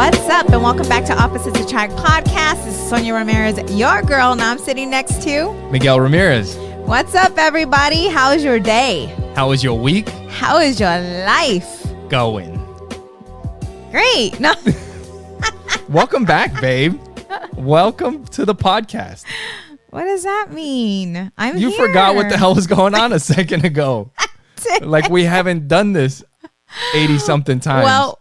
What's up, and welcome back to Opposites Attract podcast. This is Sonja Ramirez, your girl, and I'm sitting next to Miguel Ramirez. What's up, everybody? How's your day? How was your week? How is your life? Going. Great. No. Welcome back, babe. Welcome to the podcast. What does that mean? You forgot what the hell was going on a second ago. Like we haven't done this 80-something times. Well,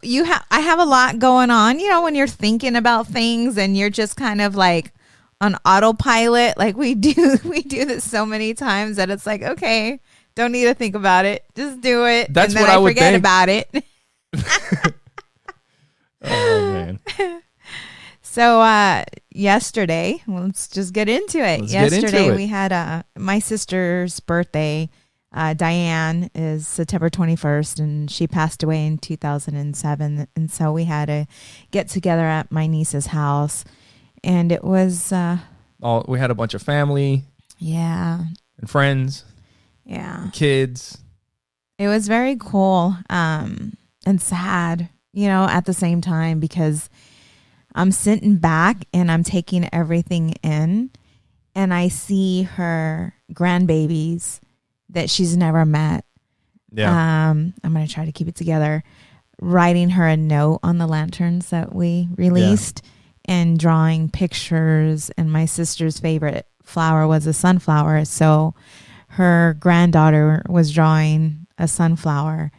I have a lot going on. You know, when you're thinking about things and you're just kind of like on autopilot, like we do this so many times that it's like, okay, don't need to think about it. Just do it. That's and then what I would forget think. about it. Oh, man. So yesterday, let's just get into it. Yesterday we had my sister's birthday. Dianne is September 21st, and she passed away in 2007. And so we had a get together at my niece's house, and it was we had a bunch of family, and friends, kids. It was very cool and sad, at the same time, because I'm sitting back and I'm taking everything in, and I see her grandbabies that she's never met. Yeah. I'm going to try to keep it together. Writing her a note on the lanterns that we released and drawing pictures. And my sister's favorite flower was a sunflower. So her granddaughter was drawing a sunflower.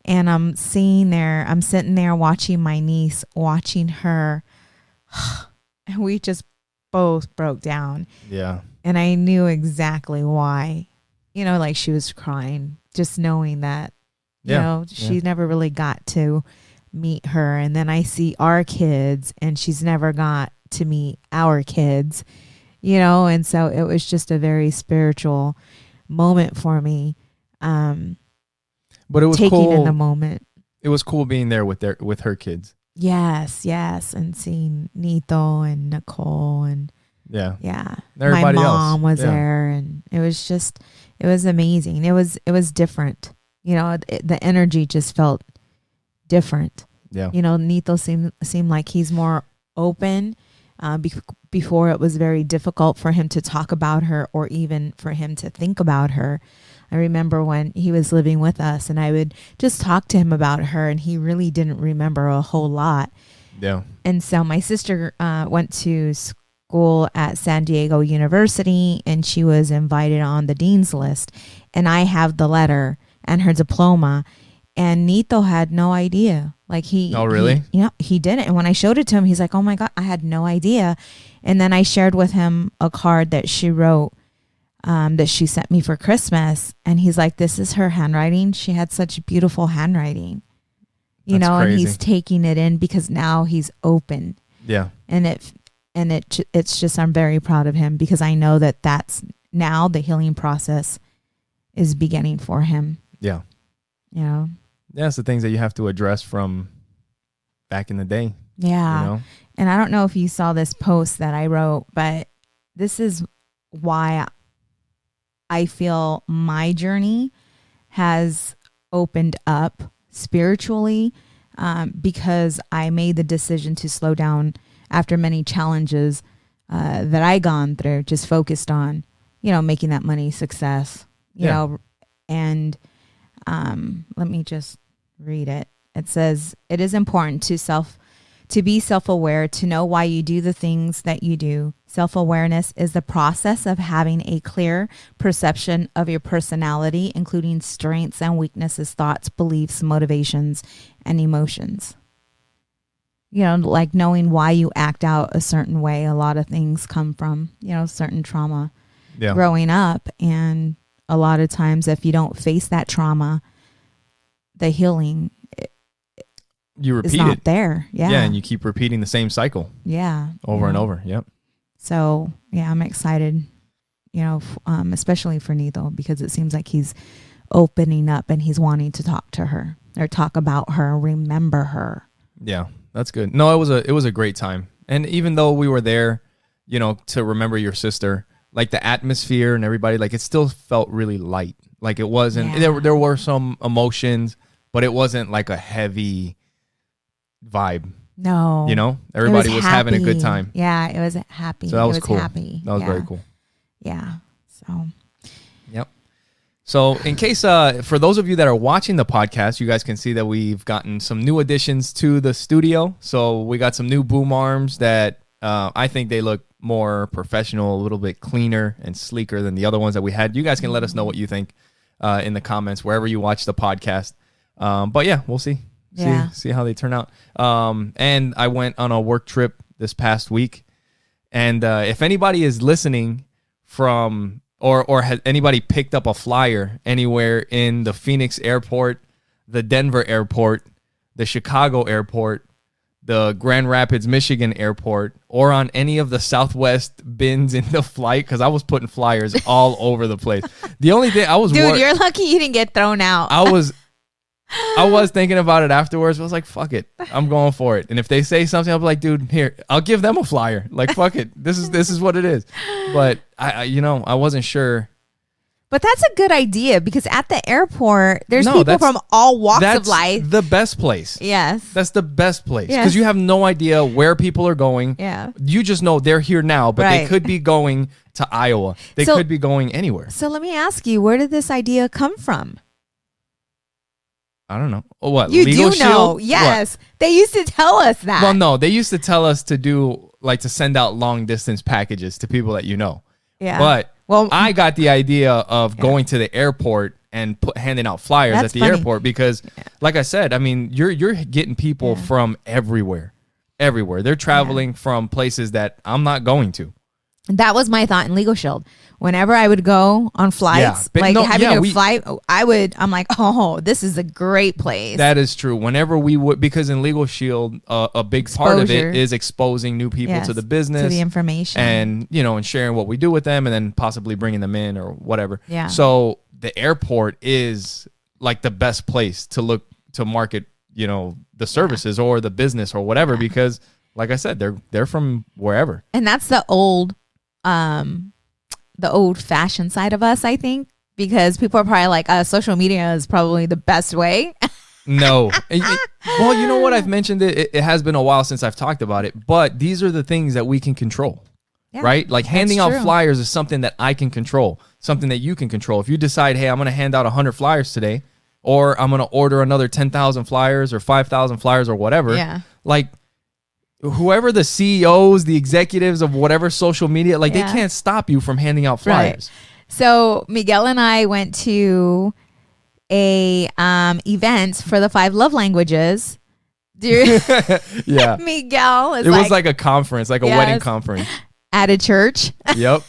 And I'm sitting there watching my niece, watching her. And we just both broke down. Yeah. And I knew exactly why. Like she was crying, just knowing that, she never really got to meet her. And then I see our kids and she's never got to meet our kids, and so it was just a very spiritual moment for me. But it was taking cool in the moment. It was cool being there with her kids. Yes. And seeing Nito and Nicole and Everybody my mom else was there, and it was amazing. It was different. The energy just felt different. Yeah. Nito seemed like he's more open. Before it was very difficult for him to talk about her or even for him to think about her. I remember when he was living with us and I would just talk to him about her and he really didn't remember a whole lot. Yeah. And so my sister went to school at San Diego University and she was invited on the dean's list, and I have the letter and her diploma, and Nito had no idea. Like Oh, really? He didn't. And when I showed it to him, he's like, oh my God, I had no idea. And then I shared with him a card that she wrote that she sent me for Christmas, and he's like, this is her handwriting. She had such beautiful handwriting, That's and crazy. he's taking it in because now he's open. Yeah. And it's just, I'm very proud of him because I know that's now the healing process is beginning for him. Yeah. Yeah, it's the things that you have to address from back in the day. Yeah. And I don't know if you saw this post that I wrote, but this is why I feel my journey has opened up spiritually, because I made the decision to slow down after many challenges that I gone through, just focused on, making that money success, you know, and let me just read it. It says, it is important to be self-aware, to know why you do the things that you do. Self-awareness is the process of having a clear perception of your personality, including strengths and weaknesses, thoughts, beliefs, motivations, and emotions. Like knowing why you act out a certain way. A lot of things come from, certain trauma growing up. And a lot of times if you don't face that trauma, the healing you repeat is not it there. Yeah. And you keep repeating the same cycle. Yeah. Over and over. Yep. So I'm excited, especially for Nito, because it seems like he's opening up and he's wanting to talk to her or talk about her, remember her. Yeah, that's good. No, it was a great time. And even though we were there, to remember your sister, like the atmosphere and everybody, like it still felt really light. Like it wasn't, there were some emotions, but it wasn't like a heavy vibe. No. You know, everybody was having a good happy. time. Yeah, it was happy. So that was cool. Happy. That was very cool. Yeah. So. Yep. So in case, for those of you that are watching the podcast, you guys can see that we've gotten some new additions to the studio. So we got some new boom arms that I think they look more professional, a little bit cleaner and sleeker than the other ones that we had. You guys can let us know what you think in the comments, wherever you watch the podcast. But yeah, we'll see. See how they turn out. And I went on a work trip this past week. And if anybody is listening from... Or has anybody picked up a flyer anywhere in the Phoenix airport, the Denver airport, the Chicago airport, the Grand Rapids, Michigan airport, or on any of the Southwest bins in the flight? Because I was putting flyers all over the place. The only thing I was... Dude, you're lucky you didn't get thrown out. I was thinking about it afterwards. But I was like, fuck it. I'm going for it. And if they say something, I'll be like, dude, here, I'll give them a flyer. Like, fuck it. This is what it is. But I wasn't sure. But that's a good idea because at the airport, there's people from all walks of life. That's the best place. Yes. That's the best place because you have no idea where people are going. Yeah. You just know they're here now, but they could be going to Iowa. They could be going anywhere. So let me ask you, where did this idea come from? I don't know. What? You Legal do know. Shield? Yes. What? They used to tell us that. Well, no, they used to tell us to send out long distance packages to people that you know. Yeah. But I got the idea of going to the airport and handing out flyers at the airport because, like I said, I mean, you're getting people from everywhere. They're traveling from places that I'm not going to. That was my thought in Legal Shield. Whenever I would go on flights, I'm like, oh, this is a great place. That is true. Whenever we would, because in Legal Shield, a big part of it is exposing new people to the business, to the information, and and sharing what we do with them, and then possibly bringing them in or whatever. Yeah. So the airport is like the best place to look to market, the services or the business or whatever, because, like I said, they're from wherever, and that's the old fashioned side of us, I think, because people are probably like, social media is probably the best way. No. Well, you know what? I've mentioned it. It has been a while since I've talked about it, but these are the things that we can control, right? Like handing out flyers is something that I can control, something that you can control. If you decide, hey, I'm going to hand out 100 flyers today, or I'm going to order another 10,000 flyers or 5,000 flyers or whatever, like, whoever the CEOs, the executives of whatever social media, they can't stop you from handing out flyers. Right. So Miguel and I went to a event for the 5 love languages. Yeah. Miguel is was like a conference, like a wedding conference. At a church. Yep.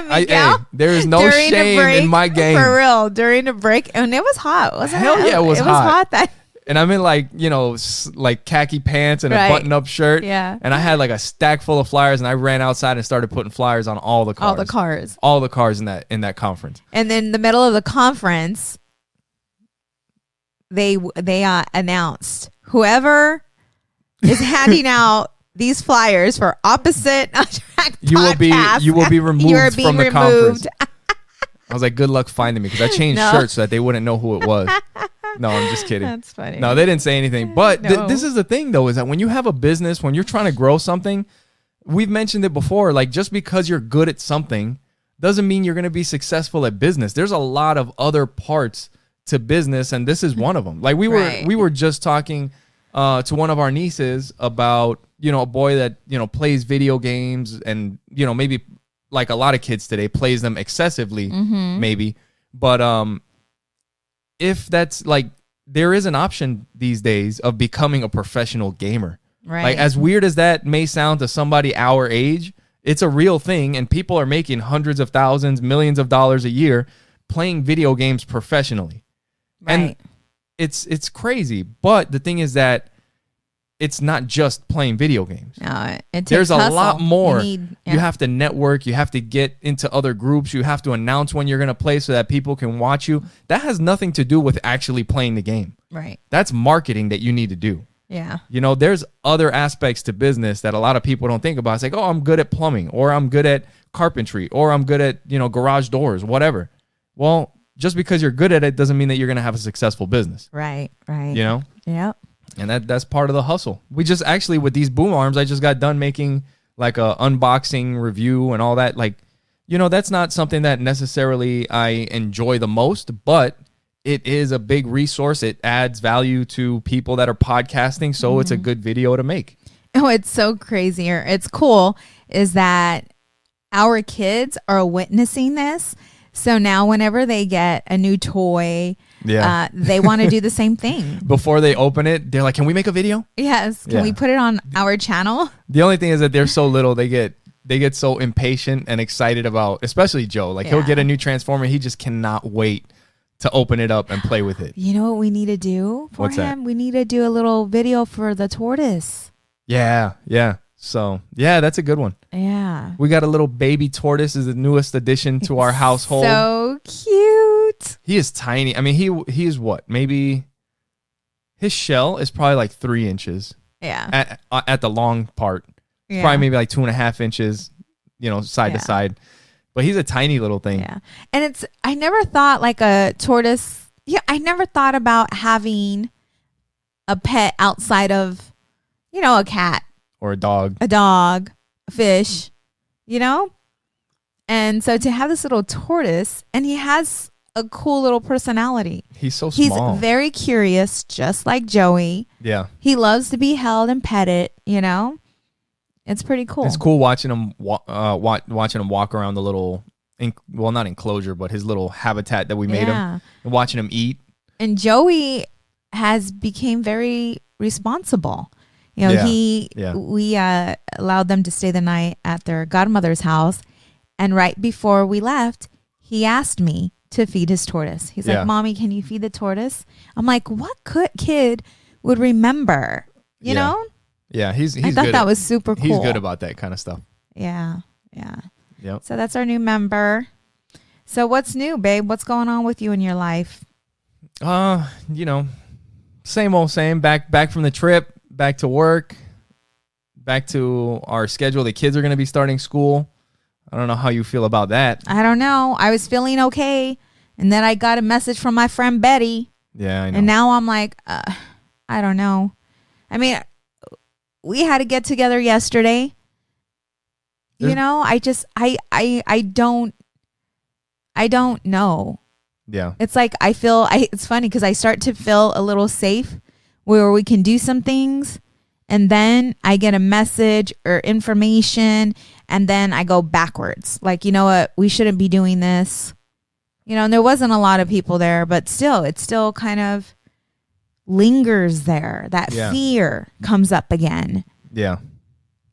Miguel, there is no shame in my game. For real. During a break. And it was hot. Wasn't Hell it? Yeah, it was hot. It was hot that and I'm in like khaki pants and a button-up shirt. Yeah. And I had like a stack full of flyers, and I ran outside and started putting flyers on all the cars. All the cars in that conference. And then in the middle of the conference, they announced whoever is handing out these flyers for opposite attract you will be removed from the conference. I was like, good luck finding me, because I changed shirts so that they wouldn't know who it was. No, I'm just kidding. That's funny. No, they didn't say anything. But this is the thing, though, is that when you have a business, when you're trying to grow something, we've mentioned it before, like, just because you're good at something doesn't mean you're going to be successful at business. There's a lot of other parts to business, and this is one of them. Like, we were just talking to one of our nieces about, a boy that, plays video games and, maybe like a lot of kids today plays them excessively, maybe. But if that's like, there is an option these days of becoming a professional gamer. Right. Like, as weird as that may sound to somebody our age, it's a real thing, and people are making hundreds of thousands, millions of dollars a year playing video games professionally. Right. And it's crazy. But the thing is that it's not just playing video games. No, there's a lot more. You have to network. You have to get into other groups. You have to announce when you're going to play so that people can watch you. That has nothing to do with actually playing the game. Right. That's marketing that you need to do. Yeah. There's other aspects to business that a lot of people don't think about. It's like, oh, I'm good at plumbing, or I'm good at carpentry, or I'm good at, garage doors, whatever. Well, just because you're good at it doesn't mean that you're going to have a successful business. Right. Yep. And that's part of the hustle. We just actually, with these boom arms, I just got done making like a unboxing review and all that. Like, that's not something that necessarily I enjoy the most, but it is a big resource. It adds value to people that are podcasting. So it's a good video to make. Oh, it's so crazy. It's cool is that our kids are witnessing this. So now whenever they get a new toy, they want to do the same thing. Before they open it, they're like, can we make a video? Yes. Can we put it on our channel? The only thing is that they're so little, they get so impatient and excited about, especially Joe. Like he'll get a new Transformer. He just cannot wait to open it up and play with it. You know what we need to do for him? That? We need to do a little video for the Tortoise. Yeah. So, that's a good one. Yeah. We got a little baby Tortoise is the newest addition to our household. So cute. He is tiny. I mean, he is what? Maybe his shell is probably like 3 inches. Yeah. At the long part. It's probably maybe like 2.5 inches, side to side. But he's a tiny little thing. Yeah. And I never thought like a tortoise. Yeah. I never thought about having a pet outside of, a cat. Or a dog, a fish, And so to have this little tortoise, and he has a cool little personality. He's so small. He's very curious, just like Joey. Yeah. He loves to be held and petted, It's pretty cool. It's cool watching him watching him walk around the little, not enclosure, but his little habitat that we made him, and watching him eat. And Joey has became very responsible. We allowed them to stay the night at their godmother's house. And right before we left, he asked me to feed his tortoise. He's like, Mommy, can you feed the tortoise? I'm like, what kid would remember, you know? Yeah, he's I thought that was super cool. He's good about that kind of stuff. Yeah. Yep. So that's our new member. So what's new, babe? What's going on with you in your life? Same old same. Back from the trip. Back to work, back to our schedule. The kids are going to be starting school. I don't know how you feel about that. I don't know. I was feeling okay. And then I got a message from my friend Betty. Yeah, I know. And now I'm like, I don't know. I mean, we had to get together yesterday. I don't know. Yeah. It's like it's funny because I start to feel a little safe where we can do some things, and then I get a message or information, and then I go backwards. Like, you know what? We shouldn't be doing this. And there wasn't a lot of people there, but still, it still kind of lingers there. That fear comes up again. Yeah.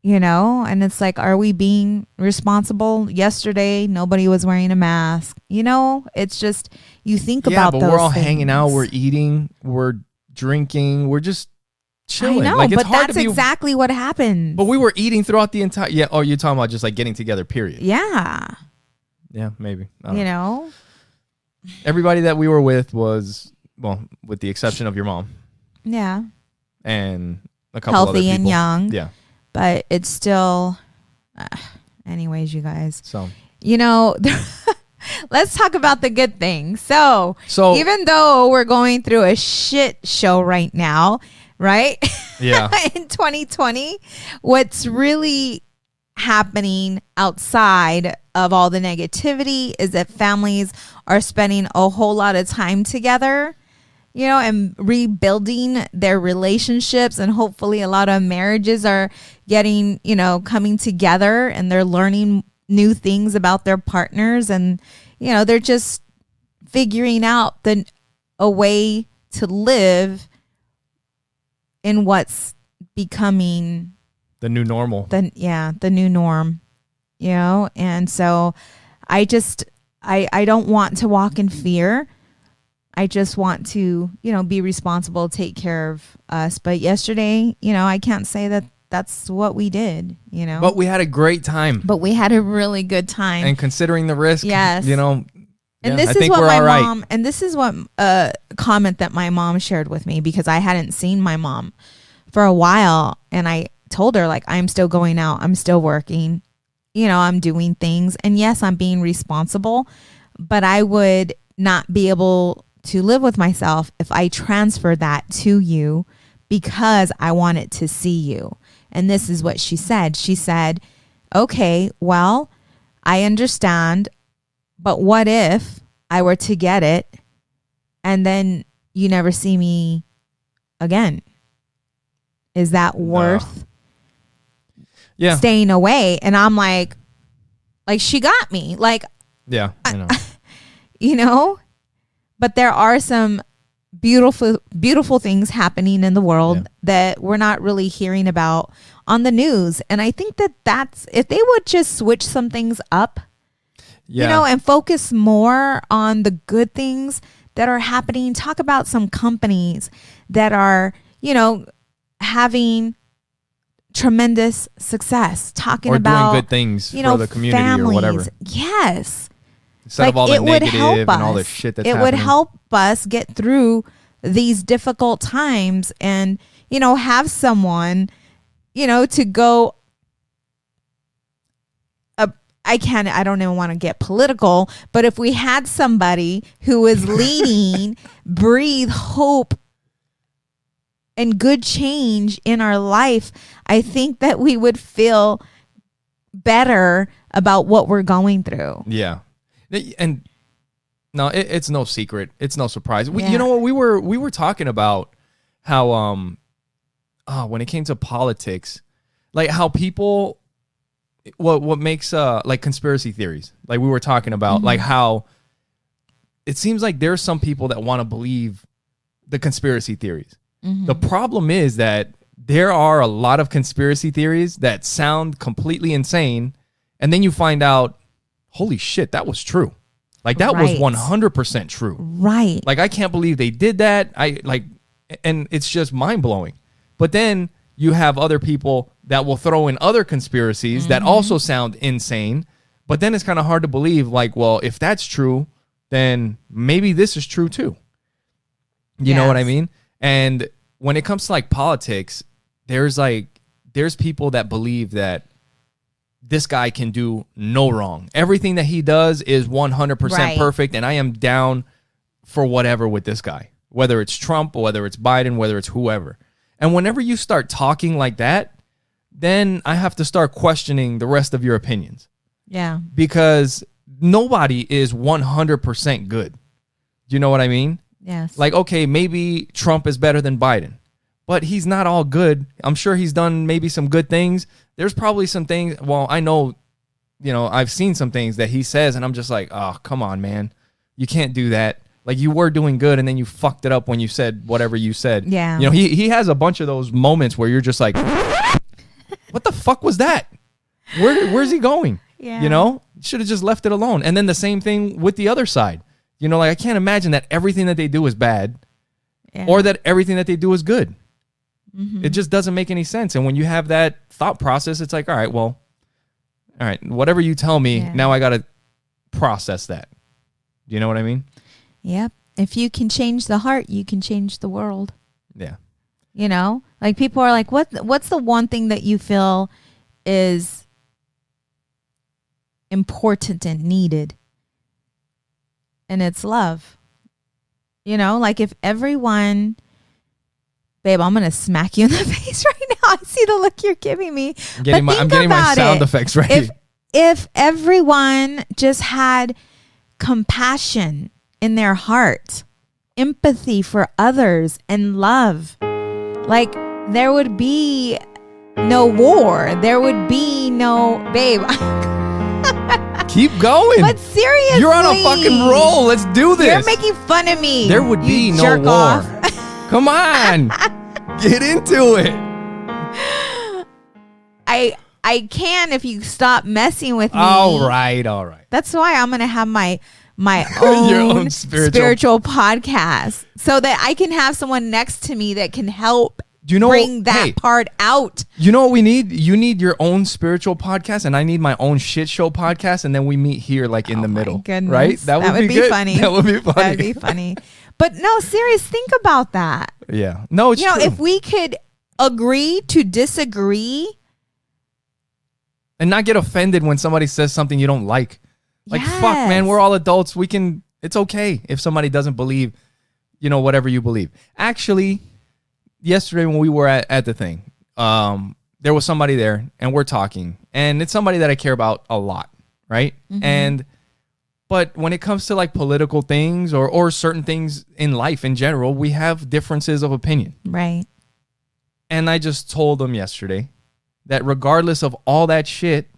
And it's like, are we being responsible? Yesterday, nobody was wearing a mask. It's just, you think about those things. Yeah, but we're all things. hanging out, we're eating, we're drinking, we're just chilling. I know, but that's exactly what happened. But we were eating throughout the entire. Yeah. Oh, you're talking about just like getting together. Period. Yeah. Yeah, maybe. Everybody that we were with was, with the exception of your mom. Yeah. And a couple healthy other people. And young. Yeah. But it's still. Anyways, you guys. So. Let's talk about the good things. So even though we're going through a shit show right now, right? Yeah. In 2020, what's really happening outside of all the negativity is that families are spending a whole lot of time together, and rebuilding their relationships. And hopefully a lot of marriages are getting, coming together, and they're learning new things about their partners, and they're just figuring out a way to live in what's becoming the new normal. The new norm. And so I don't want to walk in fear. I just want to be responsible, take care of us. But yesterday, I can't say that that's what we did, But we had a great time. But we had a really good time. And considering the risk, yes. And this is what my mom, and this is what a comment that my mom shared with me, because I hadn't seen my mom for a while. And I told her, like, I'm still going out. I'm still working. I'm doing things. And yes, I'm being responsible, but I would not be able to live with myself if I transfer that to you, because I wanted to see you. And this is what she said. She said, okay, well, I understand, but what if I were to get it and then you never see me again? Is that worth staying away? And I'm like she got me. Like, yeah, I know. You know, but there are some beautiful things happening in the world that we're not really hearing about on the news. And I think that's if they would just switch some things up, you know, and focus more on the good things that are happening. Talk about some companies that are, you know, having tremendous success, talking about doing good things, you know, for the community families, or whatever. Yes. Instead of all the negative and all the shit that's happening. It would help us get through these difficult times and, you know, have someone, you know, to go. I don't even want to get political, but if we had somebody who was leading, breathe hope and good change in our life, I think that we would feel better about what we're going through. Yeah. And no, it's no secret. It's no surprise. You know what? We were talking about how when it came to politics, like how people what makes like conspiracy theories. Like we were talking about like how it seems like there's some people that want to believe the conspiracy theories. The problem is that there are a lot of conspiracy theories that sound completely insane, and then you find out, holy shit, that was true. Like that was 100% true. Right. Like I can't believe they did that. And it's just mind blowing. But then you have other people that will throw in other conspiracies that also sound insane. But then it's kind of hard to believe, like, well, if that's true, then maybe this is true too. You know what I mean? And when it comes to like politics, there's people that believe that this guy can do no wrong. Everything that he does is 100% perfect, and I am down for whatever with this guy, whether it's Trump, whether it's Biden, whether it's whoever. And whenever you start talking like that, then I have to start questioning the rest of your opinions. Yeah. Because nobody is 100% good. Do you know what I mean? Yes. Like, okay, maybe Trump is better than Biden, but he's not all good. I'm sure he's done maybe some good things. There's probably some things, well, I know, you know, I've seen some things that he says, and I'm just like, oh, come on, man. You can't do that. Like, you were doing good, and then you fucked it up when you said whatever you said. Yeah. You know, he has a bunch of those moments where you're just like, what the fuck was that? Where's he going? Yeah. You know? Should have just left it alone. And then the same thing with the other side. You know, like, I can't imagine that everything that they do is bad or that everything that they do is good. It just doesn't make any sense. And when you have that thought process, it's like, all right, whatever you tell me, now I got to process that. Do you know what I mean? Yep. If you can change the heart, you can change the world. Yeah. You know, like people are like, what's the one thing that you feel is important and needed? And it's love. You know, like if everyone, babe, I'm going to smack you in the face right now. I see the look you're giving me. I'm getting my sound effects ready. If everyone just had compassion in their heart, empathy for others, and love, like there would be no war. There would be no, babe. Keep going. But seriously, you're on a fucking roll. Let's do this. You're making fun of me. There would be no war. Come on. Get into it. I can if you stop messing with me. All right. That's why I'm going to have my own, your own spiritual podcast so that I can have someone next to me that can help bring that part out. You know what we need? You need your own spiritual podcast, and I need my own shit show podcast, and then we meet here like in the middle. Goodness. Right? That would be funny. That would be funny. That would be funny. But no, serious, think about that. Yeah. No, it's true. If we could agree to disagree. And not get offended when somebody says something you don't like. Like, yes. Fuck, man, we're all adults. It's okay if somebody doesn't believe, whatever you believe. Actually, yesterday when we were at the thing, there was somebody there and we're talking, and it's somebody that I care about a lot, right? But when it comes to like political things or certain things in life in general, we have differences of opinion. Right. And I just told them yesterday that regardless of all that shit,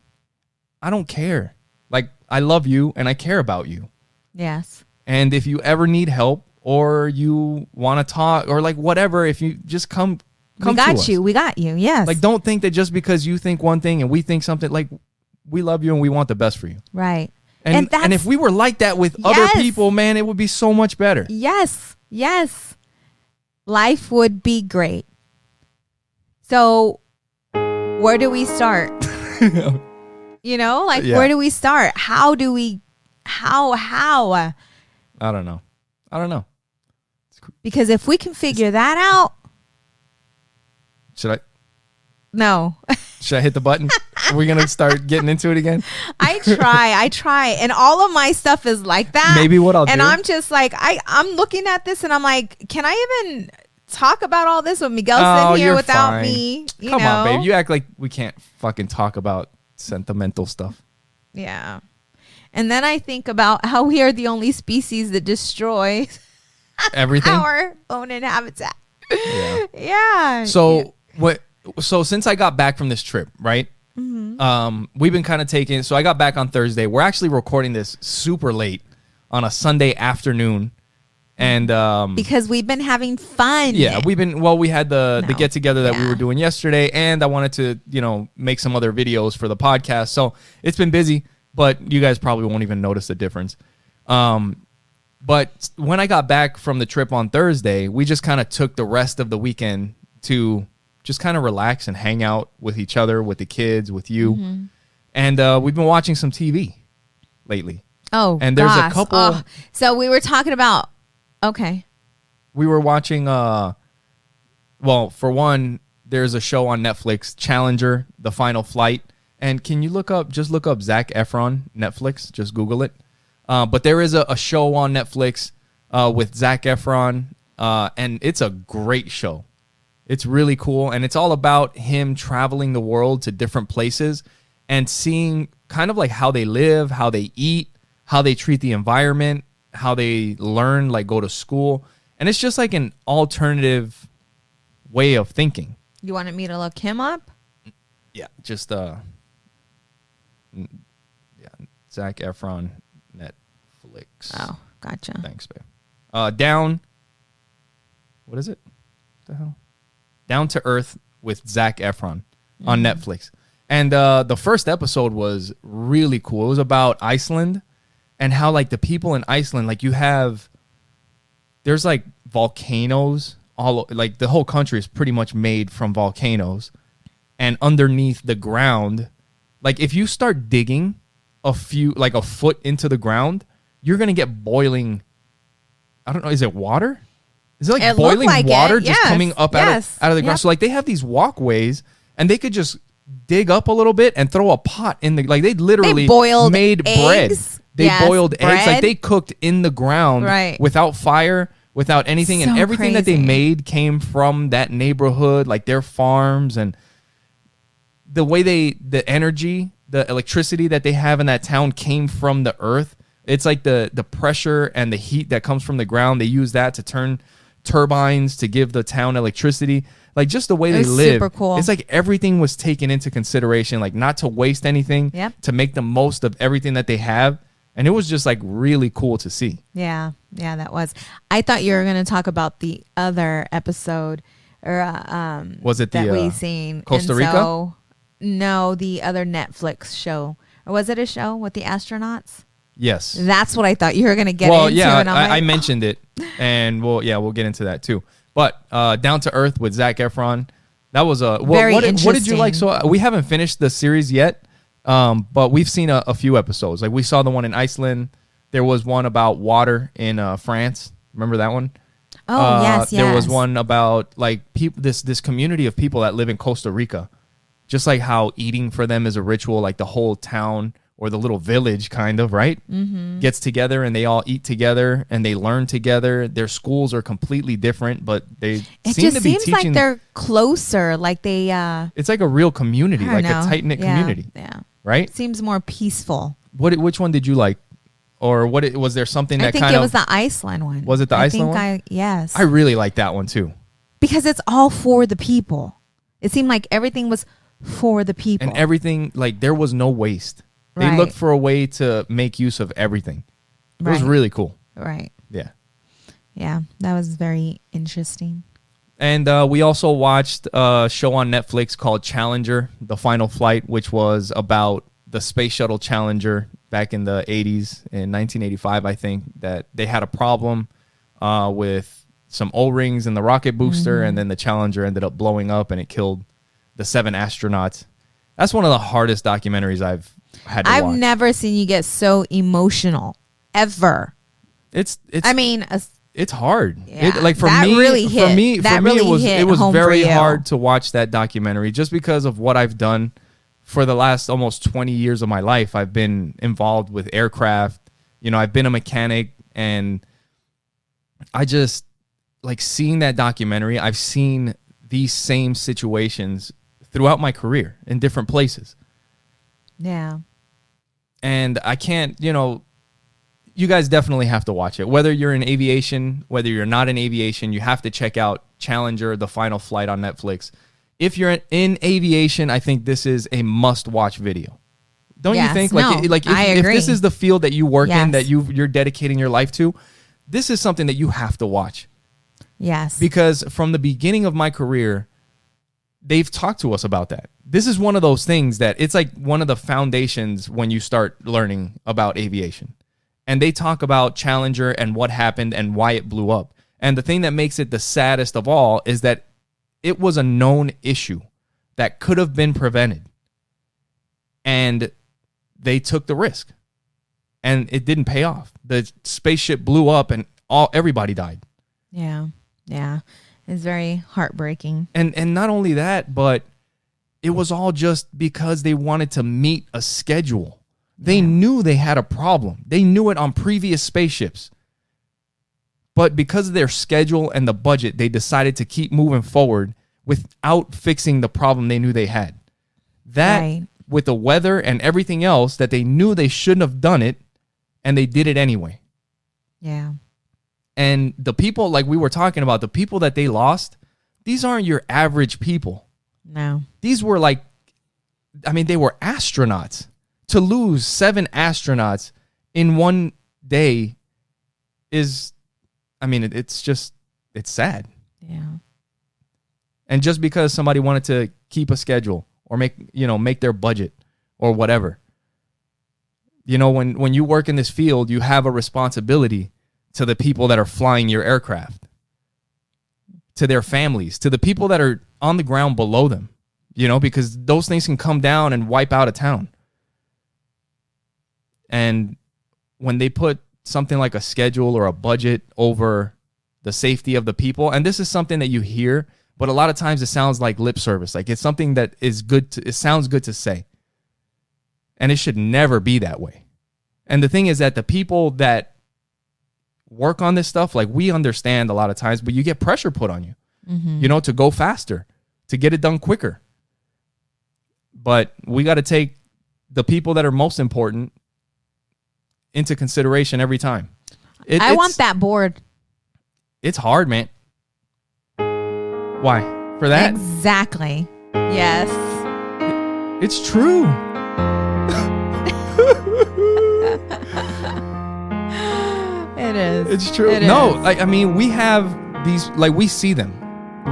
I don't care. Like, I love you and I care about you. Yes. And if you ever need help or you want to talk or like whatever, if you just come we got you. We got you. Yes. Like, don't think that just because you think one thing and we think something, like, we love you and we want the best for you. Right. And if we were like that with other people, man, it would be so much better. Yes. Yes. Life would be great. So where do we start? You know, like, where do we start? How do we, how? I don't know. Because if we can figure that out. Should I? No. Should I hit the button? Are we going to start getting into it again? I try. And all of my stuff is like that. Maybe what I'll do. And I'm just like, I'm looking at this and I'm like, can I even talk about all this with Miguel sitting here without fine. me? Come on, babe. You act like we can't fucking talk about sentimental stuff. Yeah. And then I think about how we are the only species that destroy everything. Our own habitat. Yeah. Yeah. So So since I got back from this trip, right? We've been kind of taking. So I got back on Thursday. We're actually recording this super late on a Sunday afternoon, and because we've been having fun. Yeah, we've been. Well, we had the get together that we were doing yesterday, and I wanted to make some other videos for the podcast. So it's been busy, but you guys probably won't even notice the difference. But when I got back from the trip on Thursday, we just kind of took the rest of the weekend to just kind of relax and hang out with each other, with the kids, with you. And we've been watching some TV lately. Oh, and there's a couple. Oh. So we were talking about, okay. We were watching, well, for one, there's a show on Netflix, Challenger, The Final Flight. And can you look up Zac Efron, Netflix? Just Google it. But there is a show on Netflix with Zac Efron, and it's a great show. It's really cool, and it's all about him traveling the world to different places and seeing kind of like how they live, how they eat, how they treat the environment, how they learn, like go to school. And it's just like an alternative way of thinking. You wanted me to look him up? Yeah, just Zac Efron, Netflix. Oh, gotcha. Thanks, babe. Down. What is it? What the hell? Down to Earth with Zac Efron on Netflix. And the first episode was really cool. It was about Iceland and how like the people in Iceland, like there's like volcanoes like the whole country is pretty much made from volcanoes. And underneath the ground, like if you start digging a foot into the ground, you're going to get boiling. I don't know. Is it water? Is it like boiling water just coming up out of the ground? So like they have these walkways and they could just dig up a little bit and throw a pot in the, like they literally made bread. They boiled eggs. Like they cooked in the ground without fire, without anything. And everything that they made came from that neighborhood, like their farms, and the way the energy, the electricity that they have in that town came from the earth. It's like the pressure and the heat that comes from the ground. They use that to turn turbines to give the town electricity. Like just the way they live. Super cool. It's like everything was taken into consideration, like not to waste anything, to make the most of everything that they have. And it was just like really cool to see. Yeah, that was. I thought you were going to talk about the other episode, or was it that we seen Costa Rica? So, no, the other Netflix show, or was it a show with the astronauts? Yes, that's what I thought you were going to get into. Well, yeah, and I mentioned it, and we'll get into that too. But Down to Earth with Zac Efron, that was a very interesting. What did you like? So we haven't finished the series yet, but we've seen a few episodes. Like we saw the one in Iceland. There was one about water in France. Remember that one? Oh yes. There was one about like people, this community of people that live in Costa Rica. Just like how eating for them is a ritual. Like the whole town or the little village kind of, right? Mm-hmm. Gets together and they all eat together and they learn together. Their schools are completely different, but they seem to be teaching. It just seems like they're closer, like they... it's like a real community, like a tight-knit community. Yeah. Right? It seems more peaceful. Which one did you like? Or was there something that kind of... I think it was the Iceland one. Was it the Iceland one? Yes. I really like that one too. Because it's all for the people. It seemed like everything was for the people. And everything, like there was no waste. They looked for a way to make use of everything. It was really cool. Right. Yeah. Yeah, that was very interesting. And we also watched a show on Netflix called Challenger, The Final Flight, which was about the Space Shuttle Challenger back in the 80s, in 1985, I think, that they had a problem with some O-rings in the rocket booster, and then the Challenger ended up blowing up and it killed the 7 astronauts. That's one of the hardest documentaries I've had to watch. I've never seen you get so emotional, ever. It's hard. Yeah, Like for me, it was very hard to watch that documentary just because of what I've done for the last almost 20 years of my life. I've been involved with aircraft. You know, I've been a mechanic, and I just like seeing that documentary. I've seen these same situations throughout my career in different places. Yeah. And I can't, you guys definitely have to watch it. Whether you're in aviation, whether you're not in aviation, you have to check out Challenger, The Final Flight on Netflix. If you're in aviation, I think this is a must-watch video. Don't you think? If this is the field that you work in, that you're dedicating your life to, this is something that you have to watch. Yes. Because from the beginning of my career, they've talked to us about that. This is one of those things that it's like one of the foundations when you start learning about aviation. And they talk about Challenger and what happened and why it blew up. And the thing that makes it the saddest of all is that it was a known issue that could have been prevented. And they took the risk. And it didn't pay off. The spaceship blew up and everybody died. Yeah. Yeah. It's very heartbreaking. And not only that, but it was all just because they wanted to meet a schedule. They knew they had a problem. They knew it on previous spaceships. But because of their schedule and the budget, they decided to keep moving forward without fixing the problem they knew they had. That, with the weather and everything else, that they knew they shouldn't have done it, and they did it anyway. Yeah. And the people, like we were talking about, the people that they lost, these aren't your average people. No. These were they were astronauts. To lose 7 astronauts in one day is, it's sad. Yeah. And just because somebody wanted to keep a schedule or make their budget or whatever. When you work in this field, you have a responsibility to the people that are flying your aircraft, to their families, to the people that are on the ground below them, because those things can come down and wipe out a town. And when they put something like a schedule or a budget over the safety of the people, and this is something that you hear, but a lot of times it sounds like lip service. Like it's something that is good. It sounds good to say. And it should never be that way. And the thing is that the people that work on this stuff, like we understand a lot of times, but you get pressure put on you, to go faster, to get it done quicker. But we got to take the people that are most important into consideration every time. I want that board. It's hard, man. Why? For that? Exactly. Yes. It's true. It is. It's true. We have these, we see them.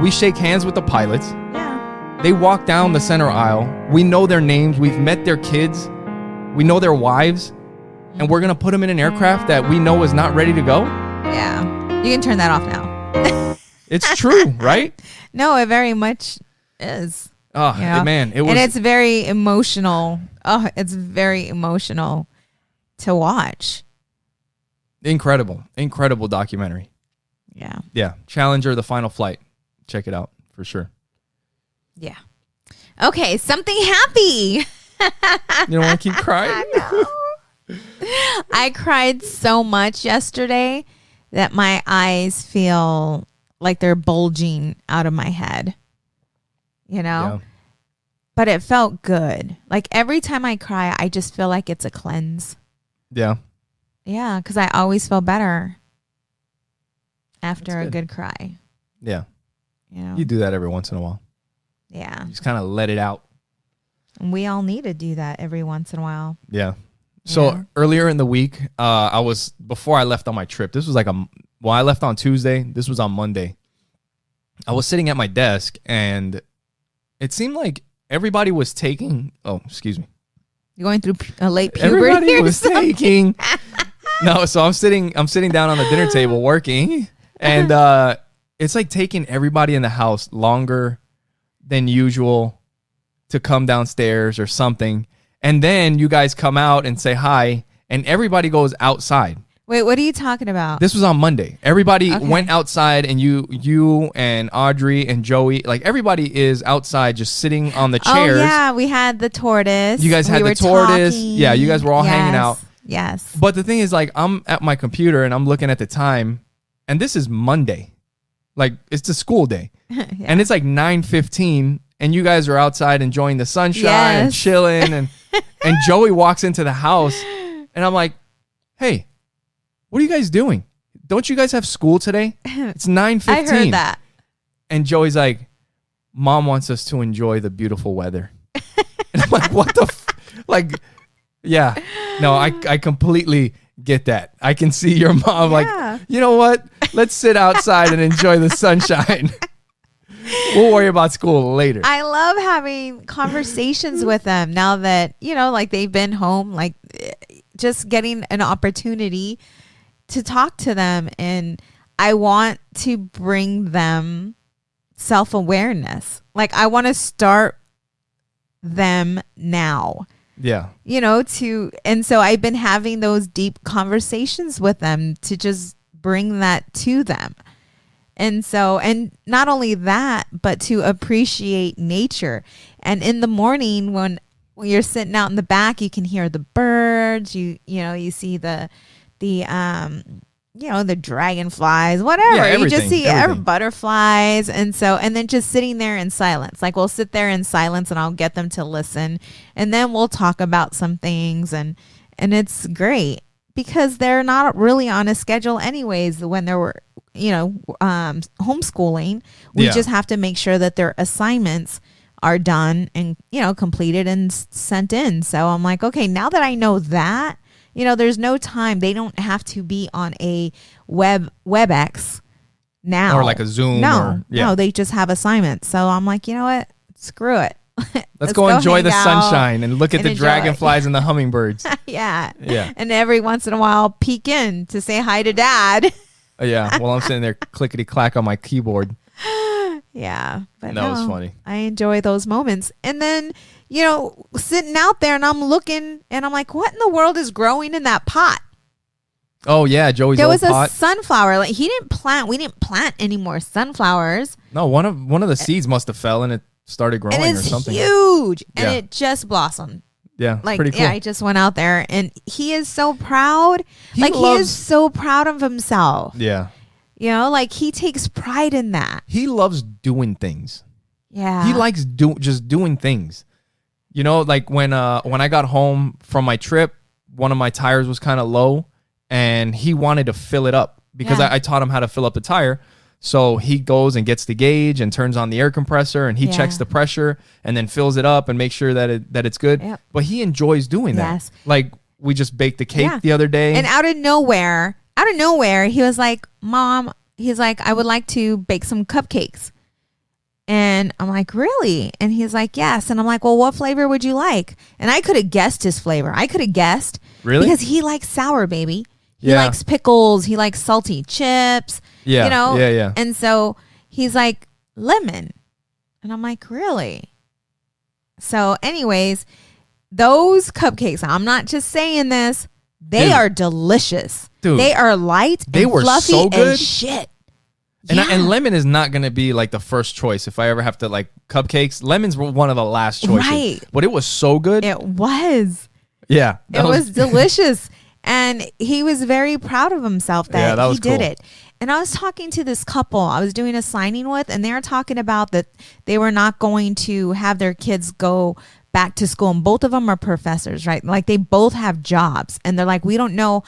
We shake hands with the pilots. Yeah. They walk down the center aisle. We know their names. We've met their kids. We know their wives. And we're going to put them in an aircraft that we know is not ready to go? Yeah. You can turn that off now. It's true, right? No, it very much is. Oh, man. It was, and it's very emotional. Oh, it's very emotional to watch. Incredible documentary. Yeah. Yeah. Challenger, The Final Flight. Check it out for sure. Yeah. Okay, something happy. You don't want to keep crying? I cried so much yesterday that my eyes feel like they're bulging out of my head. You know? Yeah. But it felt good. Like every time I cry, I just feel like it's a cleanse. Yeah. Yeah, because I always feel better after a good cry. Yeah. You know? You do that every once in a while. Yeah. You just kind of let it out. And we all need to do that every once in a while. Yeah. So earlier in the week, before I left on my trip, this was I left on Tuesday. This was on Monday. I was sitting at my desk and it seemed like everybody was taking, excuse me. You're going through a late puberty. Everybody was taking. No, so I'm sitting down on the dinner table working and it's like taking everybody in the house longer than usual to come downstairs or something. And then you guys come out and say hi, and everybody goes outside. Wait, what are you talking about? This was on Monday. Everybody went outside, and you and Audrey and Joey, like everybody is outside just sitting on the chairs. Oh, yeah, we had the Tortoise. You guys had the Tortoise. Talking. Yeah, you guys were all hanging out. Yes. But the thing is, like, I'm at my computer, and I'm looking at the time, and this is Monday. Like, it's a school day. And it's like 9:15, and you guys are outside enjoying the sunshine and chilling, and Joey walks into the house, and I'm like, hey, what are you guys doing? Don't you guys have school today? It's 9:15. I heard that. And Joey's like, Mom wants us to enjoy the beautiful weather. And I'm like, what the like, yeah. No, I completely get that. I can see your mom like, you know what? Let's sit outside and enjoy the sunshine. We'll worry about school later. I love having conversations with them now that, like they've been home, like just getting an opportunity to talk to them. And I want to bring them self-awareness. Like I want to start them now. Yeah. And so I've been having those deep conversations with them to just bring that to them. And so, and not only that, but to appreciate nature. And in the morning when you're sitting out in the back, you can hear the birds, you see the dragonflies, whatever. Yeah, you just see butterflies. And then just sitting there in silence, like we'll sit there in silence and I'll get them to listen. And then we'll talk about some things and it's great because they're not really on a schedule anyways when they're, homeschooling. We just have to make sure that their assignments are done and, completed and sent in. So I'm like, okay, now that I know that, there's no time. They don't have to be on a WebEx now. Or like a Zoom. No, they just have assignments. So I'm like, you know what? Screw it. Let's go enjoy the sunshine and look at the dragonflies and the hummingbirds. Yeah. And every once in a while, peek in to say hi to Dad. Yeah. Well, I'm sitting there clickety clack on my keyboard. Yeah. But that was funny. I enjoy those moments. And then, sitting out there and I'm looking and I'm like, what in the world is growing in that pot? Oh, yeah. Joey's There was pot. A sunflower. Like we didn't plant any more sunflowers. No, one of the seeds must have fell and it started growing or something. Huge. And it just blossomed. Yeah, like pretty cool. Yeah, I just went out there and he is so proud. He is so proud of himself. Yeah. Like he takes pride in that. He loves doing things. Yeah. He likes just doing things. Like when I got home from my trip, one of my tires was kind of low and he wanted to fill it up because I taught him how to fill up the tire. So he goes and gets the gauge and turns on the air compressor and he checks the pressure and then fills it up and makes sure that it's good. Yep. But he enjoys doing that. Yes. Like we just baked the cake the other day. And out of nowhere, he was like, Mom, he's like, I would like to bake some cupcakes. And I'm like, really? And he's like, yes. And I'm like, well, what flavor would you like? And I could have guessed his flavor. Really? Because he likes sour, baby. He likes pickles. He likes salty chips. Yeah. Yeah. And so he's like, lemon. And I'm like, really? So anyways, those cupcakes, I'm not just saying this, they are delicious. Dude, they are light and fluffy so good. And shit. And lemon is not going to be like the first choice. If I ever have to like cupcakes, lemons were one of the last choices. Right. But it was so good. It was. Yeah. It was delicious. And he was very proud of himself that he did it. And I was talking to this couple I was doing a signing with, and they were talking about that they were not going to have their kids go back to school. And both of them are professors, right? Like they both have jobs. And they're like, we don't know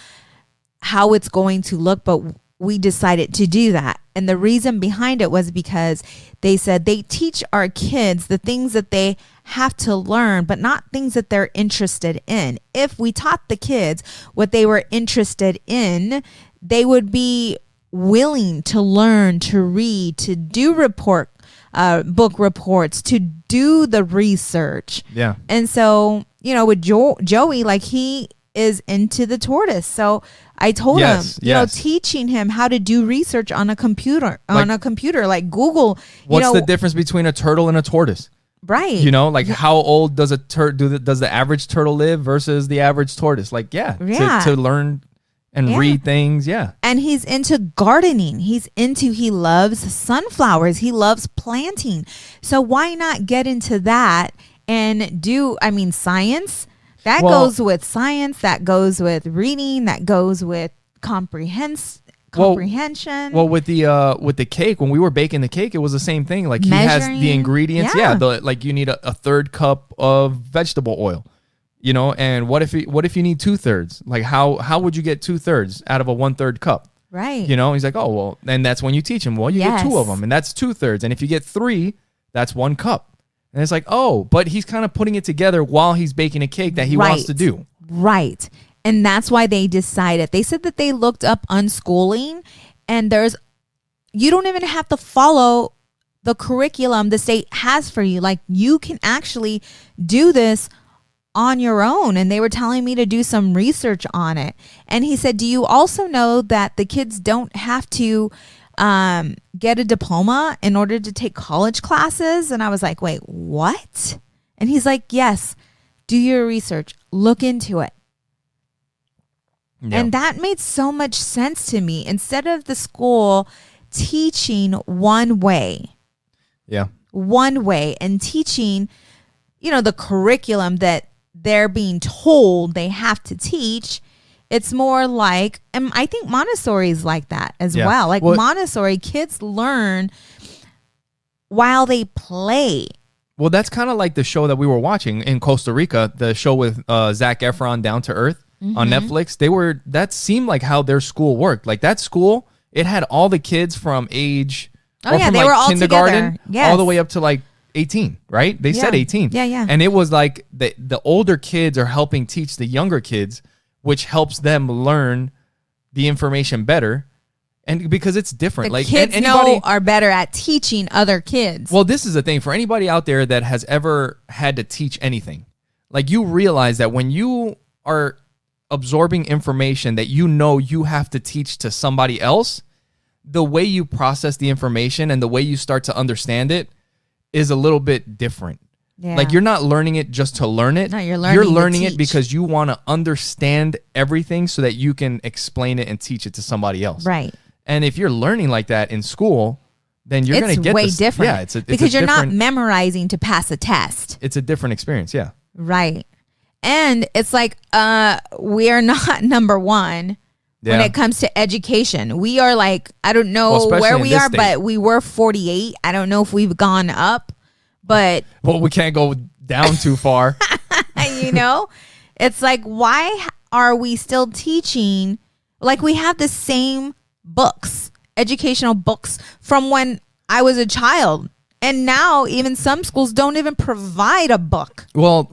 how it's going to look, but we decided to do that. And the reason behind it was because they said they teach our kids the things that they have to learn, but not things that they're interested in. If we taught the kids what they were interested in, they would be willing to learn, to read, to do book reports, to do the research. Yeah. And so, you know, with Joey, like he is into the tortoise. So I told him, you know, teaching him how to do research on a computer, like Google. What's the difference between a turtle and a tortoise? Right. You know, like how old does does the average turtle live versus the average tortoise? Like, to learn and read things. Yeah. And he's into gardening. He loves sunflowers. He loves planting. So why not get into that and do, science? That goes with science. That goes with reading. That goes with comprehension. Well, with the cake, when we were baking the cake, it was the same thing. Like measuring, he has the ingredients. Like you need a third cup of vegetable oil. You know, and what if you need 2/3? Like how would you get 2/3 out of a 1/3 cup? Right. You know, he's like, oh well, and that's when you teach him. Well, you get 2 of them, and that's 2/3. And if you get 3, that's 1 cup. And it's like, oh, but he's kind of putting it together while he's baking a cake that he wants to do. Right. And that's why they decided. They said that they looked up unschooling, and you don't even have to follow the curriculum the state has for you. Like you can actually do this on your own. And they were telling me to do some research on it. And he said, do you also know that the kids don't have to get a diploma in order to take college classes? And I was like, wait, what? And he's like, yes, do your research, look into it. Yeah. And that made so much sense to me. Instead of the school teaching one way, and teaching, you know, the curriculum that they're being told they have to teach, it's more like, and I think Montessori is like that as well. Like Montessori, kids learn while they play. Well, that's kind of like the show that we were watching in Costa Rica, the show with Zac Efron, Down to Earth, on Netflix. That seemed like how their school worked. Like that school, it had all the kids from age, they were all kindergarten, all the way up to like 18, right? They said 18. Yeah. And it was like the older kids are helping teach the younger kids, which helps them learn the information better. And because it's different. The kids are better at teaching other kids. Well, this is the thing for anybody out there that has ever had to teach anything. Like you realize that when you are absorbing information that you have to teach to somebody else, the way you process the information and the way you start to understand it is a little bit different. Yeah. Like you're not learning it just to learn it. No, you're learning it because you want to understand everything so that you can explain it and teach it to somebody else. Right. And if you're learning like that in school, then you're going to get way different. Yeah, it's because you're not memorizing to pass a test. It's a different experience. Yeah. Right. And it's like we are not number one when it comes to education. We are like, I don't know where we are, but we were 48. I don't know if we've gone up, but we can't go down too far. You know, it's like, why are we still teaching? Like we have the same books, educational books from when I was a child. And now even some schools don't even provide a book. Well,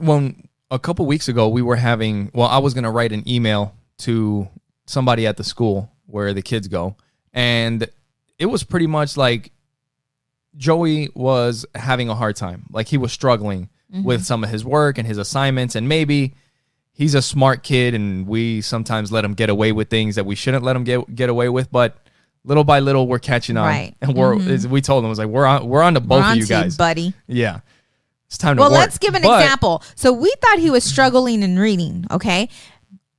a couple weeks ago, I was going to write an email to somebody at the school where the kids go. And it was pretty much like Joey was having a hard time. Like he was struggling with some of his work and his assignments. And maybe he's a smart kid and we sometimes let him get away with things that we shouldn't let him get away with. But little by little, we're catching on. Right. And we told him, it was like, we're on to both of you guys. Buddy. Yeah. It's time to work. Well, let's give an example. So we thought he was struggling in reading, okay?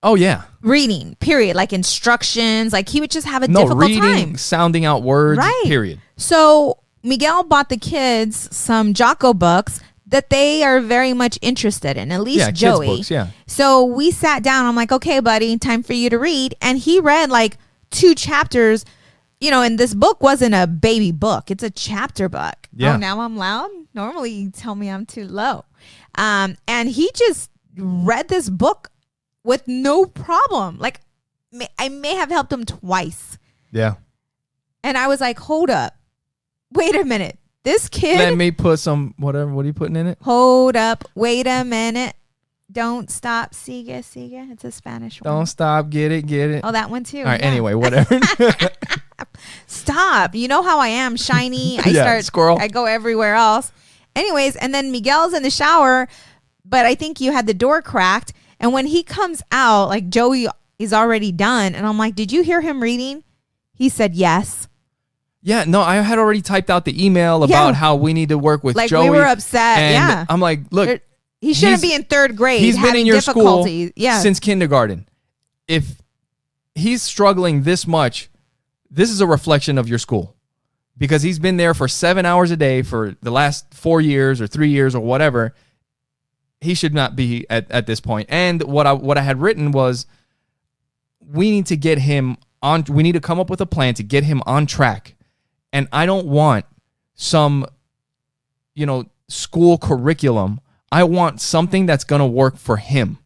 Oh yeah. Reading, period. Like instructions. Like he would just have a difficult reading, time. Sounding out words, right. Period. So Miguel bought the kids some Jocko books that they are very much interested in, at least Joey. Kids books, yeah. So we sat down. I'm like, okay, buddy, time for you to read. And he read like 2 chapters, and this book wasn't a baby book. It's a chapter book. Yeah. Oh, now I'm loud? Normally you tell me I'm too low. And he just read this book with no problem. Like I may have helped him twice. Yeah. And I was like, hold up. Wait a minute. This kid. Let me put some whatever. What are you putting in it? Hold up. Wait a minute. Don't stop. Sigue. It's a Spanish one. Don't stop. Get it. Oh, that one too. All right. Yeah. Anyway, whatever. Stop. You know how I am. Shiny. Squirrel. I go everywhere else. Anyways, and then Miguel's in the shower, but I think you had the door cracked. And when he comes out, like Joey is already done. And I'm like, did you hear him reading? He said yes. Yeah, no, I had already typed out the email about how we need to work with like Joey. We were upset. And I'm like, look, he shouldn't be in 3rd grade. He's been in your school since kindergarten. If he's struggling this much, this is a reflection of your school, because he's been there for 7 hours a day for the last 4 years or 3 years or whatever. He should not be at this point. And what I had written was, we need to get him on. We need to come up with a plan to get him on track. And I don't want some, school curriculum. I want something that's going to work for him,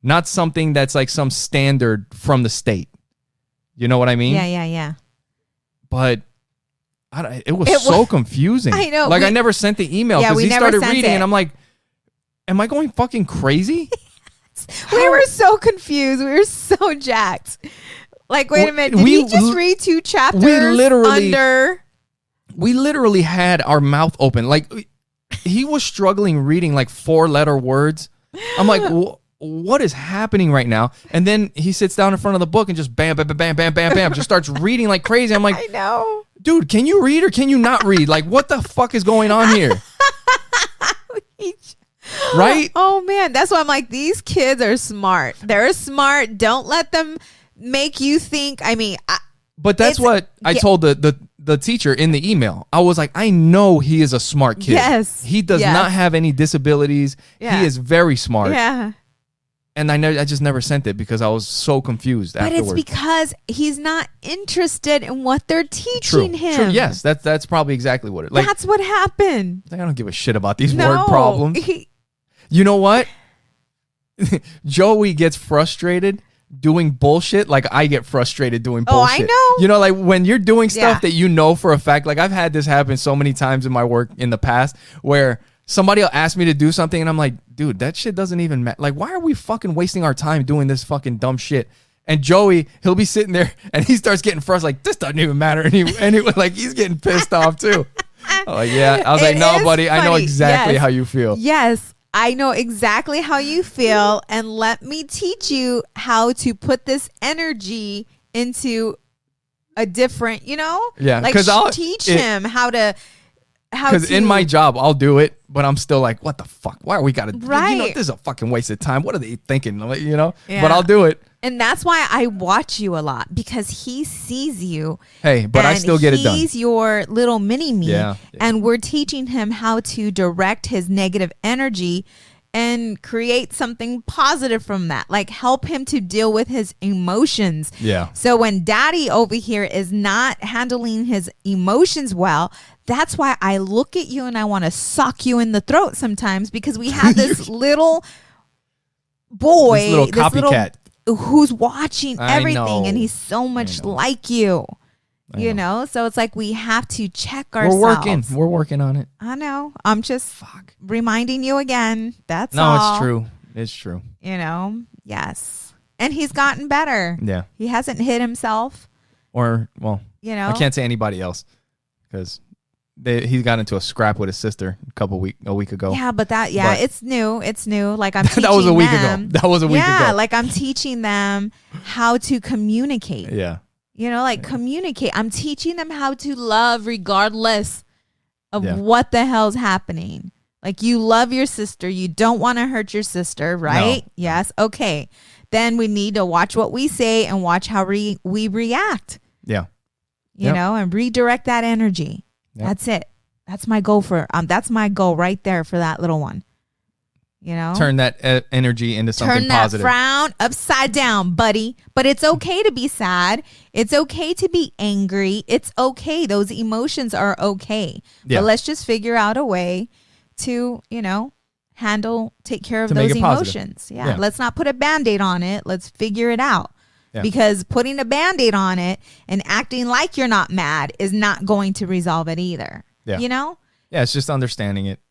not something that's like some standard from the state. You know what I mean? Yeah. But it was so confusing. I know. Like I never sent the email because he started reading and I'm like, am I going fucking crazy? We were so confused. We were so jacked. Like, wait a minute. Did he just read 2 chapters We literally had our mouth open. Like, he was struggling reading like 4-letter words. I'm like, what is happening right now? And then he sits down in front of the book and just bam, bam, bam, bam, bam, bam, just starts reading like crazy. I'm like, I know. Dude, can you read or can you not read? Like, what the fuck is going on here? Right? Oh, man. That's why I'm like, these kids are smart. They're smart. Don't let them make you think. I mean, but that's what I told the teacher in the email. I was like, I know he is a smart kid. Yes. He does not have any disabilities. Yeah. He is very smart. Yeah. And I just never sent it because I was so confused afterwards. But it's because he's not interested in what they're teaching him. True. Yes, that's probably exactly what it. Like, that's what happened. I don't give a shit about these word problems. You know what? Joey gets frustrated doing bullshit like I get frustrated doing bullshit. Oh, I know. You know, like when you're doing stuff that you know for a fact, like I've had this happen so many times in my work in the past where somebody will ask me to do something and I'm like, dude, that shit doesn't even matter. Like, why are we fucking wasting our time doing this fucking dumb shit? And Joey, he'll be sitting there and he starts getting frustrated, like, this doesn't even matter. And he like, he's getting pissed off too. I'm like, yeah. I was like, no, buddy, funny. I know exactly how you feel. Yes. I know exactly how you feel, and let me teach you how to put this energy into a different, like I'll teach him how to. Because in my job, I'll do it, but I'm still like, what the fuck? Why are we got to? Right. This is a fucking waste of time. What are they thinking? Yeah. But I'll do it. And that's why I watch you a lot, because he sees you. Hey, but I still get it done. He's your little mini-me. Yeah. And we're teaching him how to direct his negative energy and create something positive from that. Like help him to deal with his emotions. Yeah. So when daddy over here is not handling his emotions well, that's why I look at you and I want to sock you in the throat sometimes, because we have this little boy, this little copycat. Who's watching everything, and he's so much like you. So it's like we have to check ourselves. We're working on it. I know. I'm just reminding you again. That's all. No, it's true. Yes. And he's gotten better. Yeah. He hasn't hit himself. I can't say anybody else because he got into a scrap with his sister a week ago. Yeah, but it's new. It's new. Like I'm teaching that was a week ago. That was a week ago. Yeah, like I'm teaching them how to communicate. Yeah. Communicate. I'm teaching them how to love regardless of what the hell's happening. Like you love your sister. You don't want to hurt your sister, right? No. Yes. Okay. then we need to watch what we say and watch how we react. Yeah. You know, and redirect that energy. Yep. That's it. That's my goal that's my goal right there for that little one. You know, turn that energy into something positive. Turn that frown upside down, buddy. But it's okay to be sad. It's okay to be angry. It's okay. Those emotions are okay. Yeah. But let's just figure out a way to, you know, take care of those emotions. Yeah. Let's not put a Band-Aid on it. Let's figure it out. Yeah. Because putting a Band-Aid on it and acting like you're not mad is not going to resolve it either. Yeah. You know? Yeah, it's just understanding it.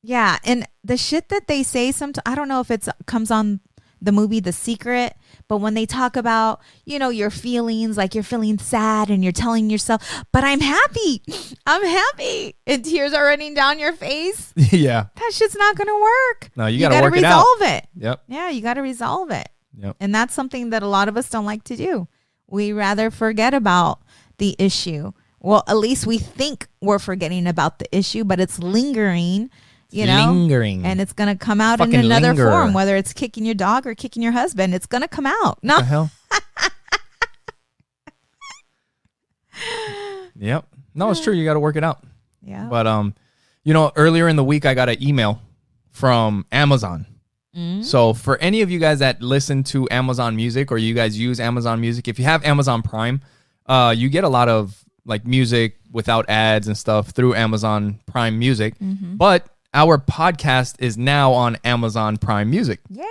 Yeah, and the shit that they say sometimes, I don't know if it comes on the movie The Secret, but when they talk about, you know, your feelings, like you're feeling sad and you're telling yourself, but I'm happy, and tears are running down your face. Yeah. That shit's not going to work. No, you got to work it out. Resolve it. Yep. Yeah, you got to resolve it. Yep. And that's something that a lot of us don't like to do. We rather forget about the issue. Well, at least we think we're forgetting about the issue, but it's lingering. You know, and it's gonna come out in another form, whether it's kicking your dog or kicking your husband. It's gonna come out. No, what the hell? Yep. No, it's true. You got to work it out. Yeah. But you know, earlier in the week, I got an email from Amazon. So for any of you guys that listen to Amazon Music or you guys use Amazon Music, if you have Amazon Prime, you get a lot of like music without ads and stuff through Amazon Prime Music. But our podcast is now on Amazon Prime Music. Yay!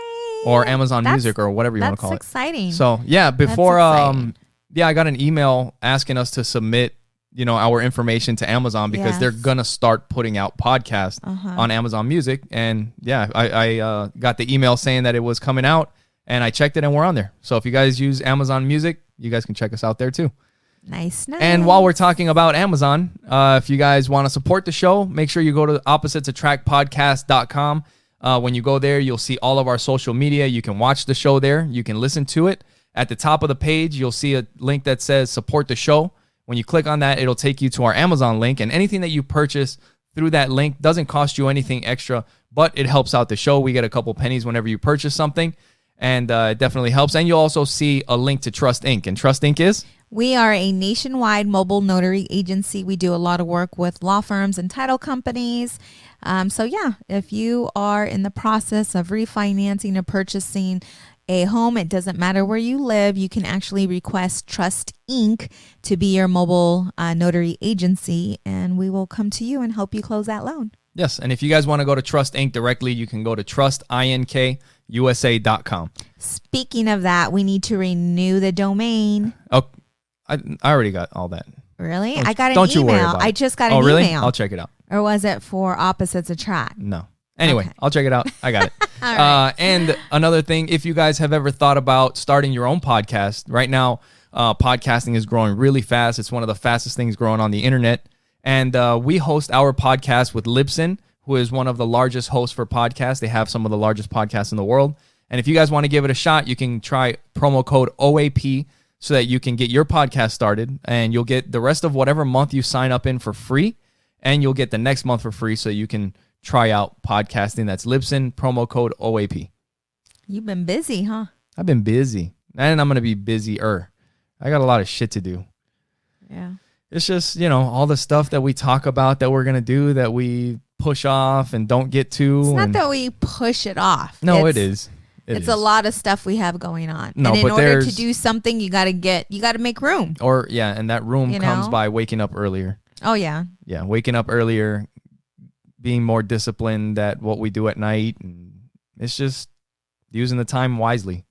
Or Amazon Music or whatever you want to call it. That's exciting. So, yeah, before I got an email asking us to submit, you know, our information to Amazon because they're going to start putting out podcasts on Amazon Music. And yeah, I got the email saying that it was coming out and I checked it and we're on there. So if you guys use Amazon Music, you guys can check us out there too. Nice. And while we're talking about Amazon, if you guys want to support the show, make sure you go to oppositesattractpodcast.com. When you go there, you'll see all of our social media. You can watch the show there. You can listen to it. At the top of the page, you'll see a link that says support the show. When you click on that, it'll take you to our Amazon link. And anything that you purchase through that link doesn't cost you anything extra, but it helps out the show. We get a couple pennies whenever you purchase something. And it definitely helps. And you'll also see a link to Trust Inc. And Trust Inc. is? We are a nationwide mobile notary agency. We do a lot of work with law firms and title companies. So yeah, if you are in the process of refinancing or purchasing a home, it doesn't matter where you live, you can actually request Trust Inc. to be your mobile notary agency, and we will come to you and help you close that loan. Yes, and if you guys want to go to Trust Inc. directly, you can go to trustinkusa.com. Speaking of that, we need to renew the domain. Oh, I already got all that. Really? I got an email. You worry about it. I just got an email. Oh, really? I'll check it out. Or was it for Opposites Attract? No. Anyway, okay. I'll check it out. I got it. All right. And another thing, if you guys have ever thought about starting your own podcast, right now, podcasting is growing really fast. It's one of the fastest things growing on the internet. And we host our podcast with Libsyn, who is one of the largest hosts for podcasts. They have some of the largest podcasts in the world. And if you guys want to give it a shot, you can try promo code OAP so that you can get your podcast started. And you'll get the rest of whatever month you sign up in for free. And you'll get the next month for free so you can try out podcasting. That's Libsyn, promo code OAP. You've been busy, huh? I've been busy. And I'm going to be busier. I got a lot of shit to do. Yeah. It's just, you know, all the stuff that we talk about that we're going to do that we push off and don't get to. It's not that we push it off. No, it is. It's a lot of stuff we have going on. No, and in order to do something, you got to make room. Or, yeah, and that room comes by waking up earlier. Oh, yeah. Yeah, waking up earlier, being more disciplined at what we do at night. And it's just using the time wisely.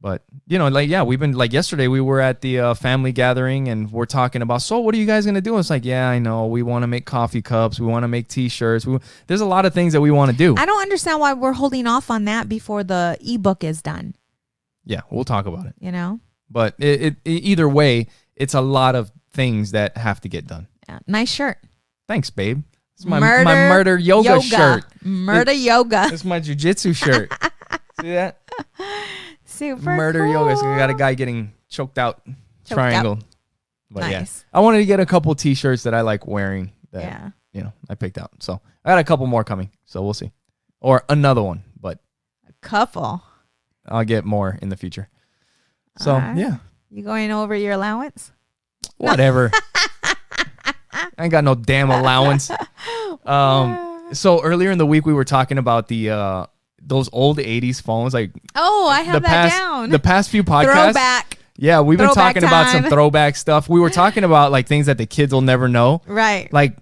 But, you know, like, yeah, we've been, like, yesterday we were at the family gathering and we're talking about, so what are you guys going to do? It's like, yeah, I know. We want to make coffee cups. We want to make T-shirts. There's a lot of things that we want to do. I don't understand why we're holding off on that before the ebook is done. Yeah, we'll talk about it. You know? But either way, it's a lot of things that have to get done. Yeah. Nice shirt. Thanks, babe. It's my murder yoga shirt. Murder yoga. It's my jiu-jitsu shirt. See that? Super murder cool. yoga. So we got a guy getting choked out. Triangle. But nice. Yeah, I wanted to get a couple T-shirts that I like wearing that you know I picked out. So I got a couple more coming. So we'll see, or another one. But a couple. I'll get more in the future. So yeah. You going over your allowance? Whatever. I ain't got no damn allowance. So earlier in the week we were talking about the those old 80s phones, like I have that down. The past few podcasts. Throwback. Yeah, we've been Throwback talking about some time. throwback stuff. We were talking about like things that the kids will never know. Right. Like,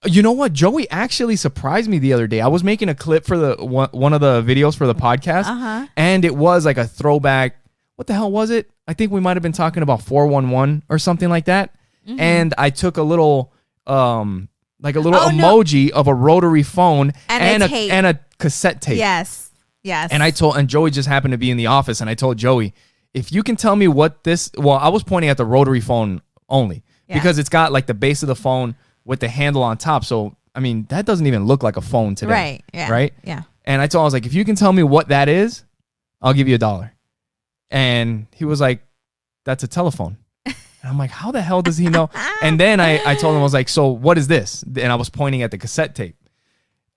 you know what? Joey actually surprised me the other day. I was making a clip for the one of the videos for the podcast, and it was like a throwback. What the hell was it? I think we might have been talking about 411 or something like that. Mm-hmm. And I took a little emoji of a rotary phone and a cassette tape. Yes. Yes. And Joey just happened to be in the office, and I told Joey, if you can tell me what this, well, I was pointing at the rotary phone only because it's got like the base of the phone with the handle on top. So, I mean, that doesn't even look like a phone today. Right. Yeah. Right. Yeah. And I was like, if you can tell me what that is, I'll give you $1. And he was like, that's a telephone. And I'm like, how the hell does he know? And then I told him, I was like, so what is this? And I was pointing at the cassette tape.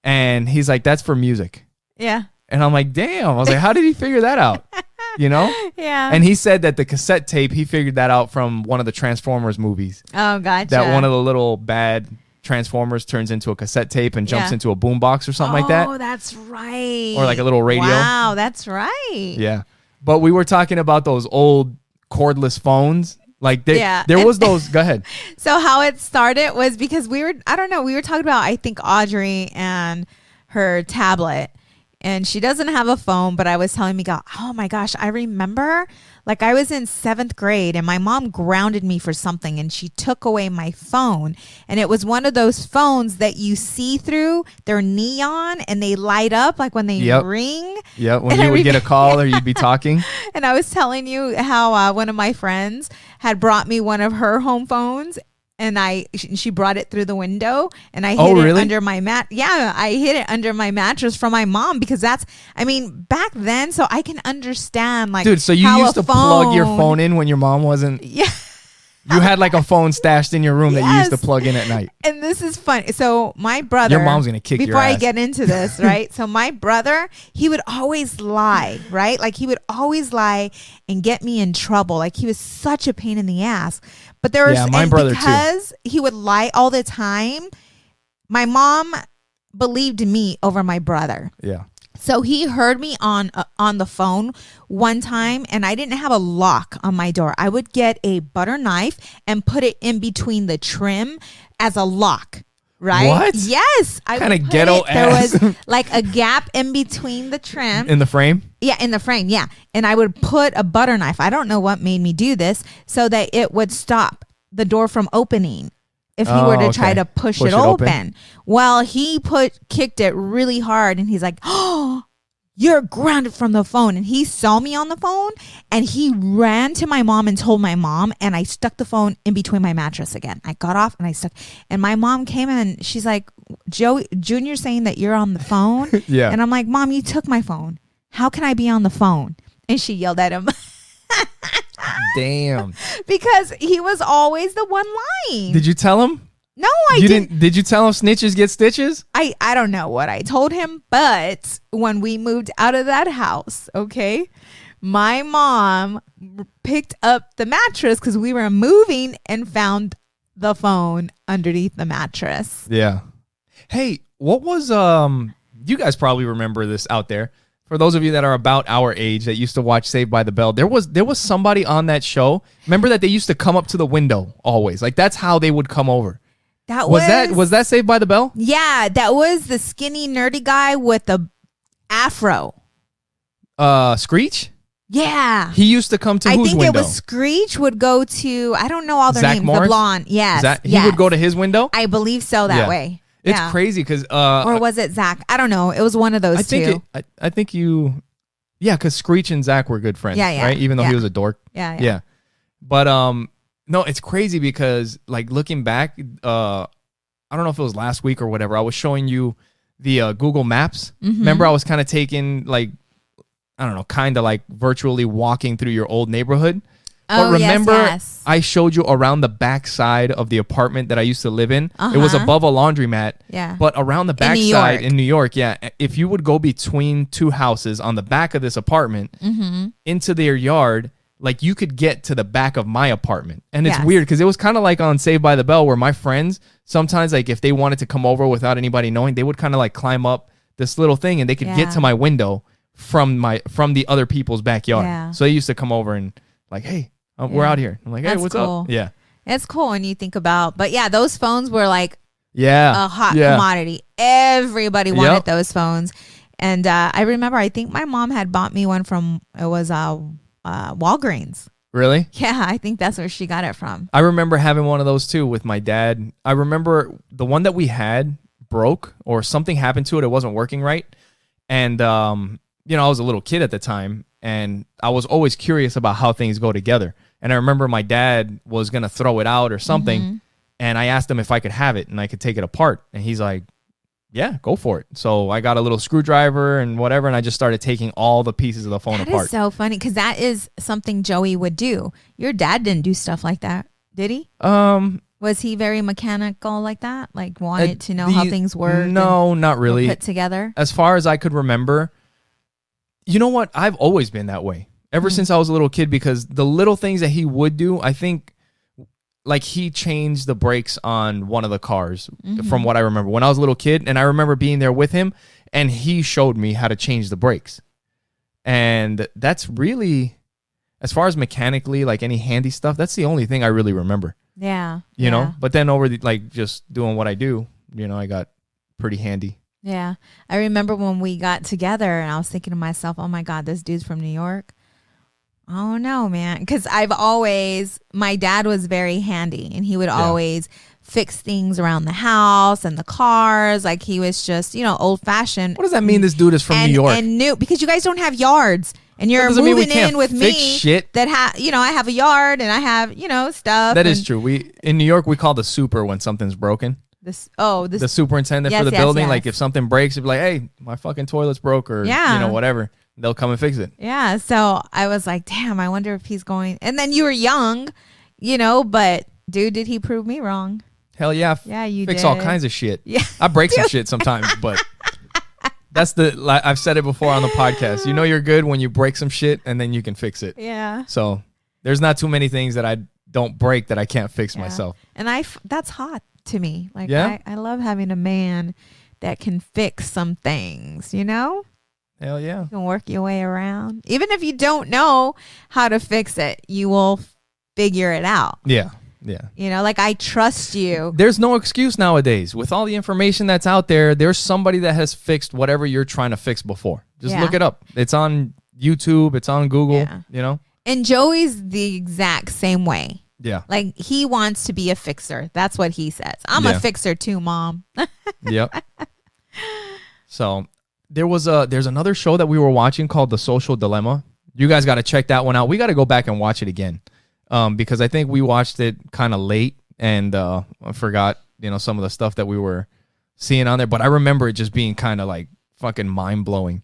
And he's like, that's for music. Yeah. And I'm like, damn. I was like, how did he figure that out? You know? Yeah. And he said that the cassette tape, he figured that out from one of the Transformers movies. Oh, gotcha. That one of the little bad Transformers turns into a cassette tape and jumps into a boombox or something like that. Oh, that's right. Or like a little radio. Wow, that's right. Yeah. But we were talking about those old cordless phones. Like there was those. Go ahead. So how it started was because we were talking about, I think, Audrey and her tablet. And she doesn't have a phone, but I was telling Miguel, oh my gosh, I remember like I was in 7th grade and my mom grounded me for something and she took away my phone. And it was one of those phones that you see through, they're neon and they light up like when they ring. Yeah, when you would get a call or you'd be talking. And I was telling you how one of my friends had brought me one of her home phones. And she brought it through the window and I hid it under my I hid it under my mattress from my mom because back then, so I can understand like, dude, so you used to plug your phone in when your mom wasn't. Yeah. You had like a phone stashed in your room that you used to plug in at night. And this is fun. So my brother, your mom's going to kick your ass. Before I get into this, right? So my brother, he would always lie, right? Like he would always lie and get me in trouble. Like he was such a pain in the ass. But there was, my brother because he would lie all the time, my mom believed me over my brother. Yeah. So he heard me on the phone one time and I didn't have a lock on my door. I would get a butter knife and put it in between the trim as a lock. Right? What? Yes. Kind of ghetto ass. There was like a gap in between the trim. In the frame? Yeah, in the frame. Yeah. And I would put a butter knife. I don't know what made me do this so that it would stop the door from opening. If he were to try to push it open. Well, he kicked it really hard and he's like, oh, you're grounded from the phone. And he saw me on the phone and he ran to my mom and told my mom, and I stuck the phone in between my mattress again. I got off and I stuck, and my mom came in and she's like, Junior's saying that you're on the phone. Yeah. And I'm like, Mom, you took my phone. How can I be on the phone? And she yelled at him. Damn. Because he was always the one lying. Did you tell him? No, I didn't. Did you tell him snitches get stitches? I don't know what I told him, but when we moved out of that house, okay, my mom picked up the mattress because we were moving and found the phone underneath the mattress. Yeah. Hey, what was you guys probably remember this out there. For those of you that are about our age that used to watch Saved by the Bell, there was somebody on that show. Remember that they used to come up to the window always. Like that's how they would come over. Was that Saved by the Bell? Yeah, that was the skinny nerdy guy with the afro. Screech? Yeah. He used to come to whose window? I think it was Screech would go to, I don't know all their names. Morris? The blonde. Yes. He would go to his window? I believe so that way. It's crazy because... or was it Zach? I don't know. It was one of those two. I think you... Yeah, because Screech and Zach were good friends, right? Even though he was a dork. Yeah. But no, it's crazy because like looking back, I don't know if it was last week or whatever, I was showing you the Google Maps. Mm-hmm. Remember I was kind of taking like, I don't know, kind of like virtually walking through your old neighborhood. But remember, I showed you around the back side of the apartment that I used to live in. It was above a laundromat. Yeah. But around the back side in New York, if you would go between two houses on the back of this apartment into their yard, like you could get to the back of my apartment. And it's weird because it was kind of like on Saved by the Bell where my friends, sometimes like if they wanted to come over without anybody knowing, they would kind of like climb up this little thing and they could get to my window from the other people's backyard. Yeah. So they used to come over and like, hey, we're out here. I'm like, hey, what's up? Yeah. It's cool when you think about, but yeah, those phones were like a hot commodity. Everybody wanted those phones. And I remember, I think my mom had bought me one from, it was Walgreens. Really? Yeah, I think that's where she got it from. I remember having one of those too with my dad. I remember the one that we had broke or something happened to it. It wasn't working right. And, I was a little kid at the time and I was always curious about how things go together. And I remember my dad was going to throw it out or something. And I asked him if I could have it and I could take it apart. And he's like, yeah, go for it. So I got a little screwdriver and whatever. And I just started taking all the pieces of the phone apart. That is so funny because that is something Joey would do. Your dad didn't do stuff like that, did he? Was he very mechanical like that? Like wanted to know how things work? No, not really. Put together? As far as I could remember, you know what? I've always been that way ever since I was a little kid because the little things that he would do, I think like he changed the brakes on one of the cars from what I remember when I was a little kid. And I remember being there with him and he showed me how to change the brakes. And that's really, as far as mechanically, like any handy stuff, that's the only thing I really remember. Yeah. You know, but then over just doing what I do, I got pretty handy. Yeah. I remember when we got together and I was thinking to myself, oh my God, this dude's from New York. Oh no, man. Because my dad was very handy and he would always fix things around the house and the cars. Like he was just, old fashioned. What does that mean this dude is from New York? And new, because you guys don't have yards. And you're moving in with me shit. that I have a yard and I have, stuff. That is true. In New York, we call the super when something's broken. The superintendent for the building. Yes. Like if something breaks, it'd be like, hey, my fucking toilet's broke or, whatever. They'll come and fix it. Yeah. So I was like, damn, I wonder if he's going. And then you were young, but dude, did he prove me wrong? Hell yeah. Yeah, you fix did. all kinds of shit. Yeah. I break some shit sometimes, but that's I've said it before on the podcast. You're good when you break some shit and then you can fix it. Yeah. So there's not too many things that I don't break that I can't fix myself. And that's hot to me. Like I love having a man that can fix some things, Hell yeah. You can work your way around. Even if you don't know how to fix it, you will figure it out. Yeah. Yeah. Like I trust you. There's no excuse nowadays. With all the information that's out there, there's somebody that has fixed whatever you're trying to fix before. Just look it up. It's on YouTube. It's on Google, And Joey's the exact same way. Yeah. Like he wants to be a fixer. That's what he says. I'm a fixer too, Mom. Yep. So there's another show that we were watching called The Social Dilemma. You guys got to check that one out. We got to go back and watch it again. Because I think we watched it kind of late and I forgot, some of the stuff that we were seeing on there. But I remember it just being kind of like fucking mind blowing.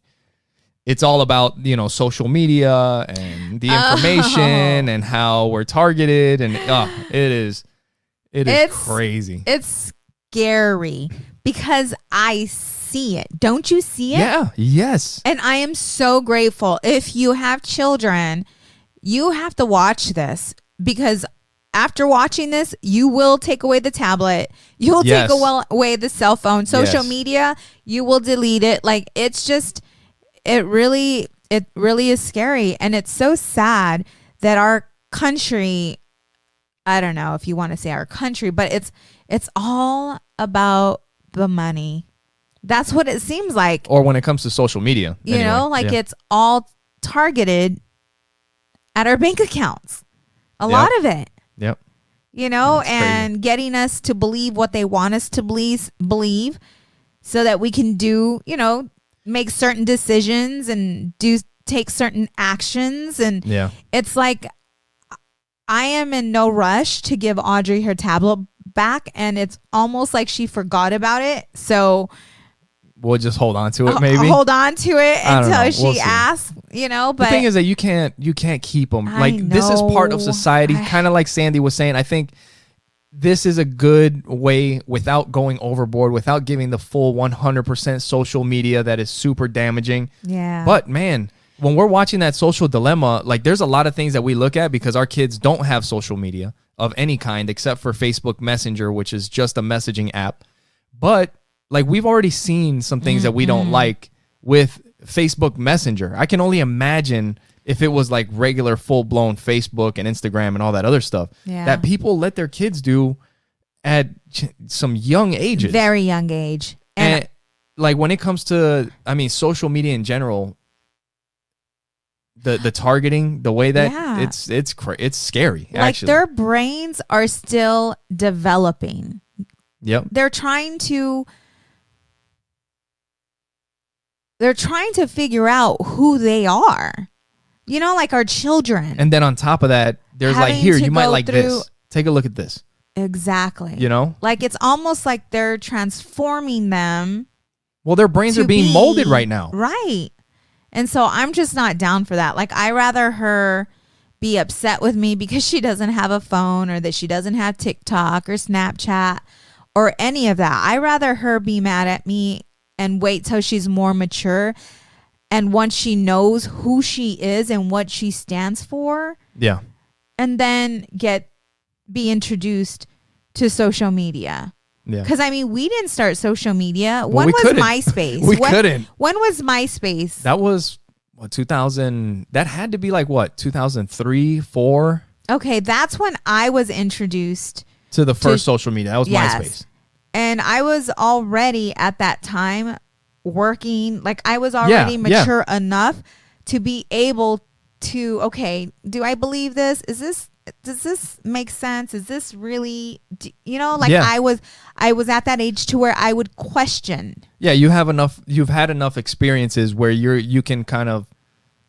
It's all about, social media and the information and how we're targeted. And it is crazy. It's scary because I see it. Don't you see it? Yeah. Yes. And I am so grateful. If you have children, you have to watch this because after watching this, you will take away the tablet. You'll take away the cell phone. Social media, you will delete it. Like it's just, it really is scary. And it's so sad that our country, I don't know if you want to say our country, but it's all about the money. That's what it seems like. Or when it comes to social media. It's all targeted at our bank accounts. A lot of it. Yep. And getting us to believe what they want us to believe so that we can do, make certain decisions and take certain actions. And it's like, I am in no rush to give Audrey her tablet back. And it's almost like she forgot about it. So we'll just hold on to it. Maybe hold on to it until we'll she asks. But the thing is that you can't keep them. Like this is part of society. Kind of like Sandy was saying. I think this is a good way without going overboard, without giving the full 100% social media that is super damaging. Yeah. But man, when we're watching that social dilemma, like there's a lot of things that we look at because our kids don't have social media of any kind except for Facebook Messenger, which is just a messaging app. But like we've already seen some things that we don't like with Facebook Messenger. I can only imagine if it was like regular full-blown Facebook and Instagram and all that other stuff that people let their kids do at some young ages. Very young age. And like when it comes to, social media in general, the targeting, the way that it's scary. Like actually. Their brains are still developing. Yep. They're trying to figure out who they are. Like our children. And then on top of that, there's like, here, you might like this. Take a look at this. Exactly. Like it's almost like they're transforming them. Well, their brains are being molded right now. Right. And so I'm just not down for that. Like I rather her be upset with me because she doesn't have a phone or that she doesn't have TikTok or Snapchat or any of that. I rather her be mad at me and wait till she's more mature. And once she knows who she is and what she stands for, and then be introduced to social media. Yeah. Because we didn't start social media. When was MySpace? We couldn't. When was MySpace? That was 2000. That had to be 2003, 4. Okay, that's when I was introduced to the first social media. That was MySpace. And I was already at that time working, I was already mature enough to be able to, okay, do I believe this? Does this make sense? Is this really, I was at that age to where I would question. Yeah, you've had enough experiences where you can kind of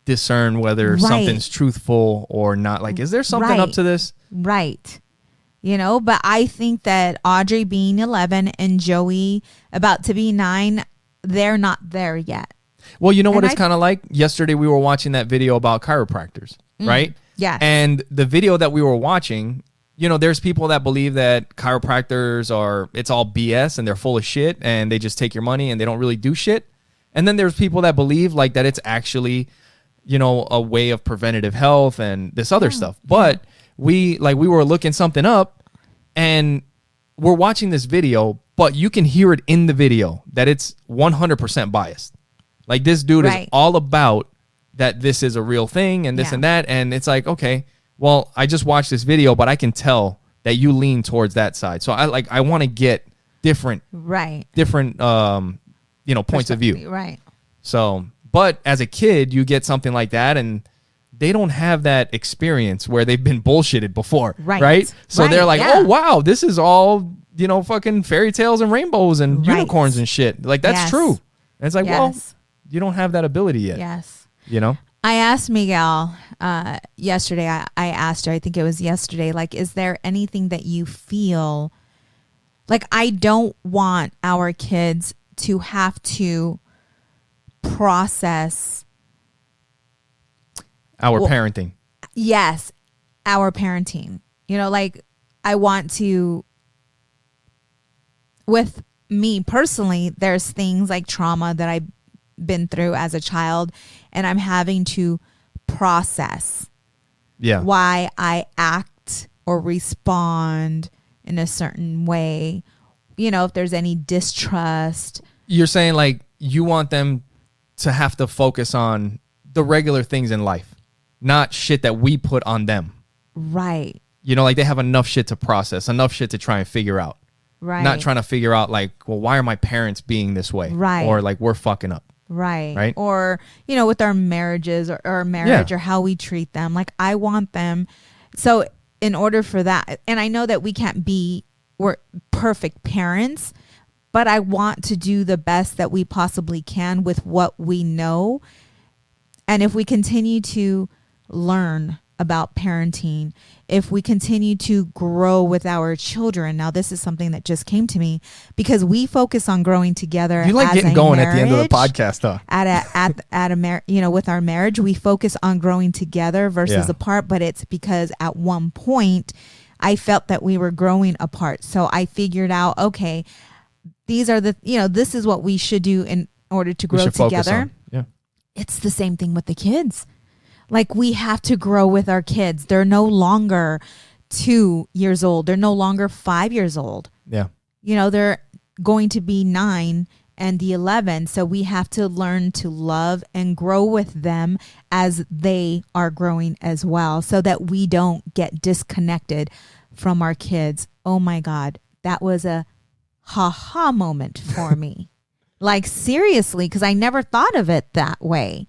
discern whether something's truthful or not. Like, is there something up to this? Right. But I think that Audrey being 11 and Joey about to be 9, they're not there yet. Well, you know what it's kind of like? Yesterday we were watching that video about chiropractors, right? Yeah. And the video that we were watching, there's people that believe that chiropractors it's all BS and they're full of shit and they just take your money and they don't really do shit. And then there's people that believe that it's actually, a way of preventative health and this other stuff. But we were looking something up and we're watching this video, but you can hear it in the video that it's 100% biased. Like this dude is all about that this is a real thing and this and that. And it's like, okay, well, I just watched this video, but I can tell that you lean towards that side. So I want to get different points of view. Right. So, but as a kid, you get something like that and they don't have that experience where they've been bullshitted before. Right. So they're like, oh, wow, this is all, fucking fairy tales and rainbows and unicorns and shit. Like, that's true. And it's like, well, you don't have that ability yet. Yes. I asked Miguel yesterday. I asked her, I think it was yesterday, is there anything that you feel I don't want our kids to have to process our parenting. Yes, our parenting. I want to, with me personally, there's things like trauma that I've been through as a child and I'm having to process why I act or respond in a certain way. If there's any distrust. You're saying you want them to have to focus on the regular things in life, not shit that we put on them. Right. They have enough shit to process, enough shit to try and figure out. Right. Not trying to figure out well, why are my parents being this way? Right. Or we're fucking up. Right. Right. Or, with our marriages or our marriage or how we treat them. I want them. So in order for that, and I know that we're perfect parents, but I want to do the best that we possibly can with what we know. And if we continue to learn about parenting, if we continue to grow with our children. Now, this is something that just came to me because we focus on growing together. You like as getting a going marriage, at the end of the podcast, huh? With our marriage, we focus on growing together versus apart. But it's because at one point I felt that we were growing apart. So I figured out, okay, these are this is what we should do in order to grow together. Yeah. It's the same thing with the kids. Like, we have to grow with our kids. They're no longer 2 years old. They're no longer 5 years old. Yeah. They're going to be 9 and 11. So we have to learn to love and grow with them as they are growing as well, so that we don't get disconnected from our kids. Oh my God. That was a ha-ha moment for me. Like, seriously, because I never thought of it that way,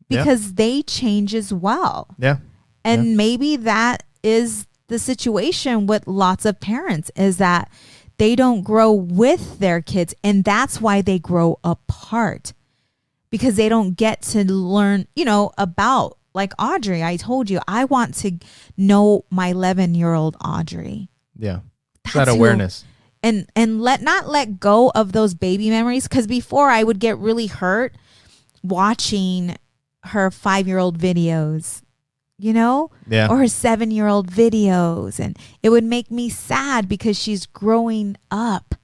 because they change as well. Yeah. And maybe that is the situation with lots of parents, is that they don't grow with their kids. And that's why they grow apart, because they don't get to learn, about, like Audrey. I told you, I want to know my 11-year-old Audrey. Yeah. That's that awareness. And not let go of those baby memories. Because before, I would get really hurt watching her 5-year-old videos, or her 7-year-old videos. And it would make me sad because she's growing up.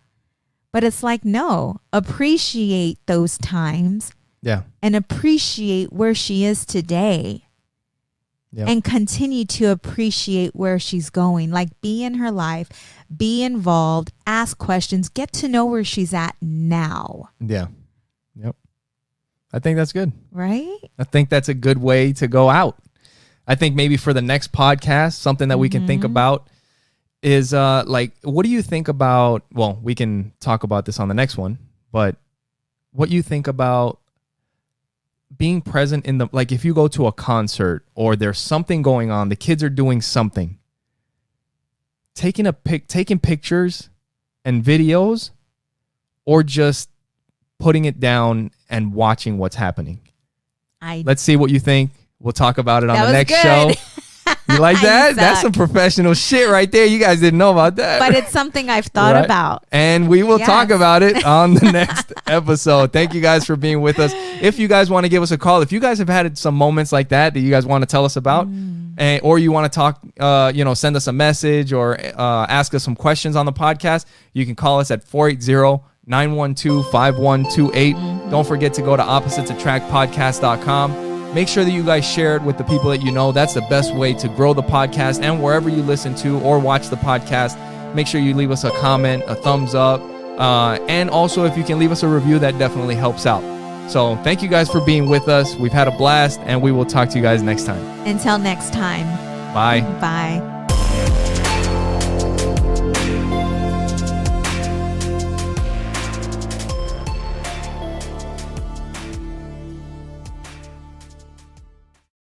But it's like, no, appreciate those times. Yeah. And appreciate where she is today. Yep. And continue to appreciate where she's going. Like, be in her life, be involved, ask questions, get to know where she's at now. Yeah. Yep. I think that's good. Right? I think that's a good way to go out. I think maybe for the next podcast, something that we can think about is what do you think about, well, we can talk about this on the next one, but what you think about being present in like, if you go to a concert or there's something going on, the kids are doing something, taking pictures and videos, or just putting it down and watching what's happening. Let's see what you think. We'll talk about it on the next show. You like that? That's some professional shit right there. You guys didn't know about that. But it's something I've thought about. And we will talk about it on the next episode. Thank you guys for being with us. If you guys want to give us a call, if you guys have had some moments like that you guys want to tell us about, or you want to talk, send us a message or ask us some questions on the podcast, you can call us at 480-912-5128. Don't forget to go to oppositesattractpodcast.com. Make sure that you guys share it with the people that you know. That's the best way to grow the podcast. And wherever you listen to or watch the podcast, make sure you leave us a comment, a thumbs up. And also, if you can leave us a review, that definitely helps out. So thank you guys for being with us. We've had a blast, and we will talk to you guys next time. Until next time. Bye. Bye.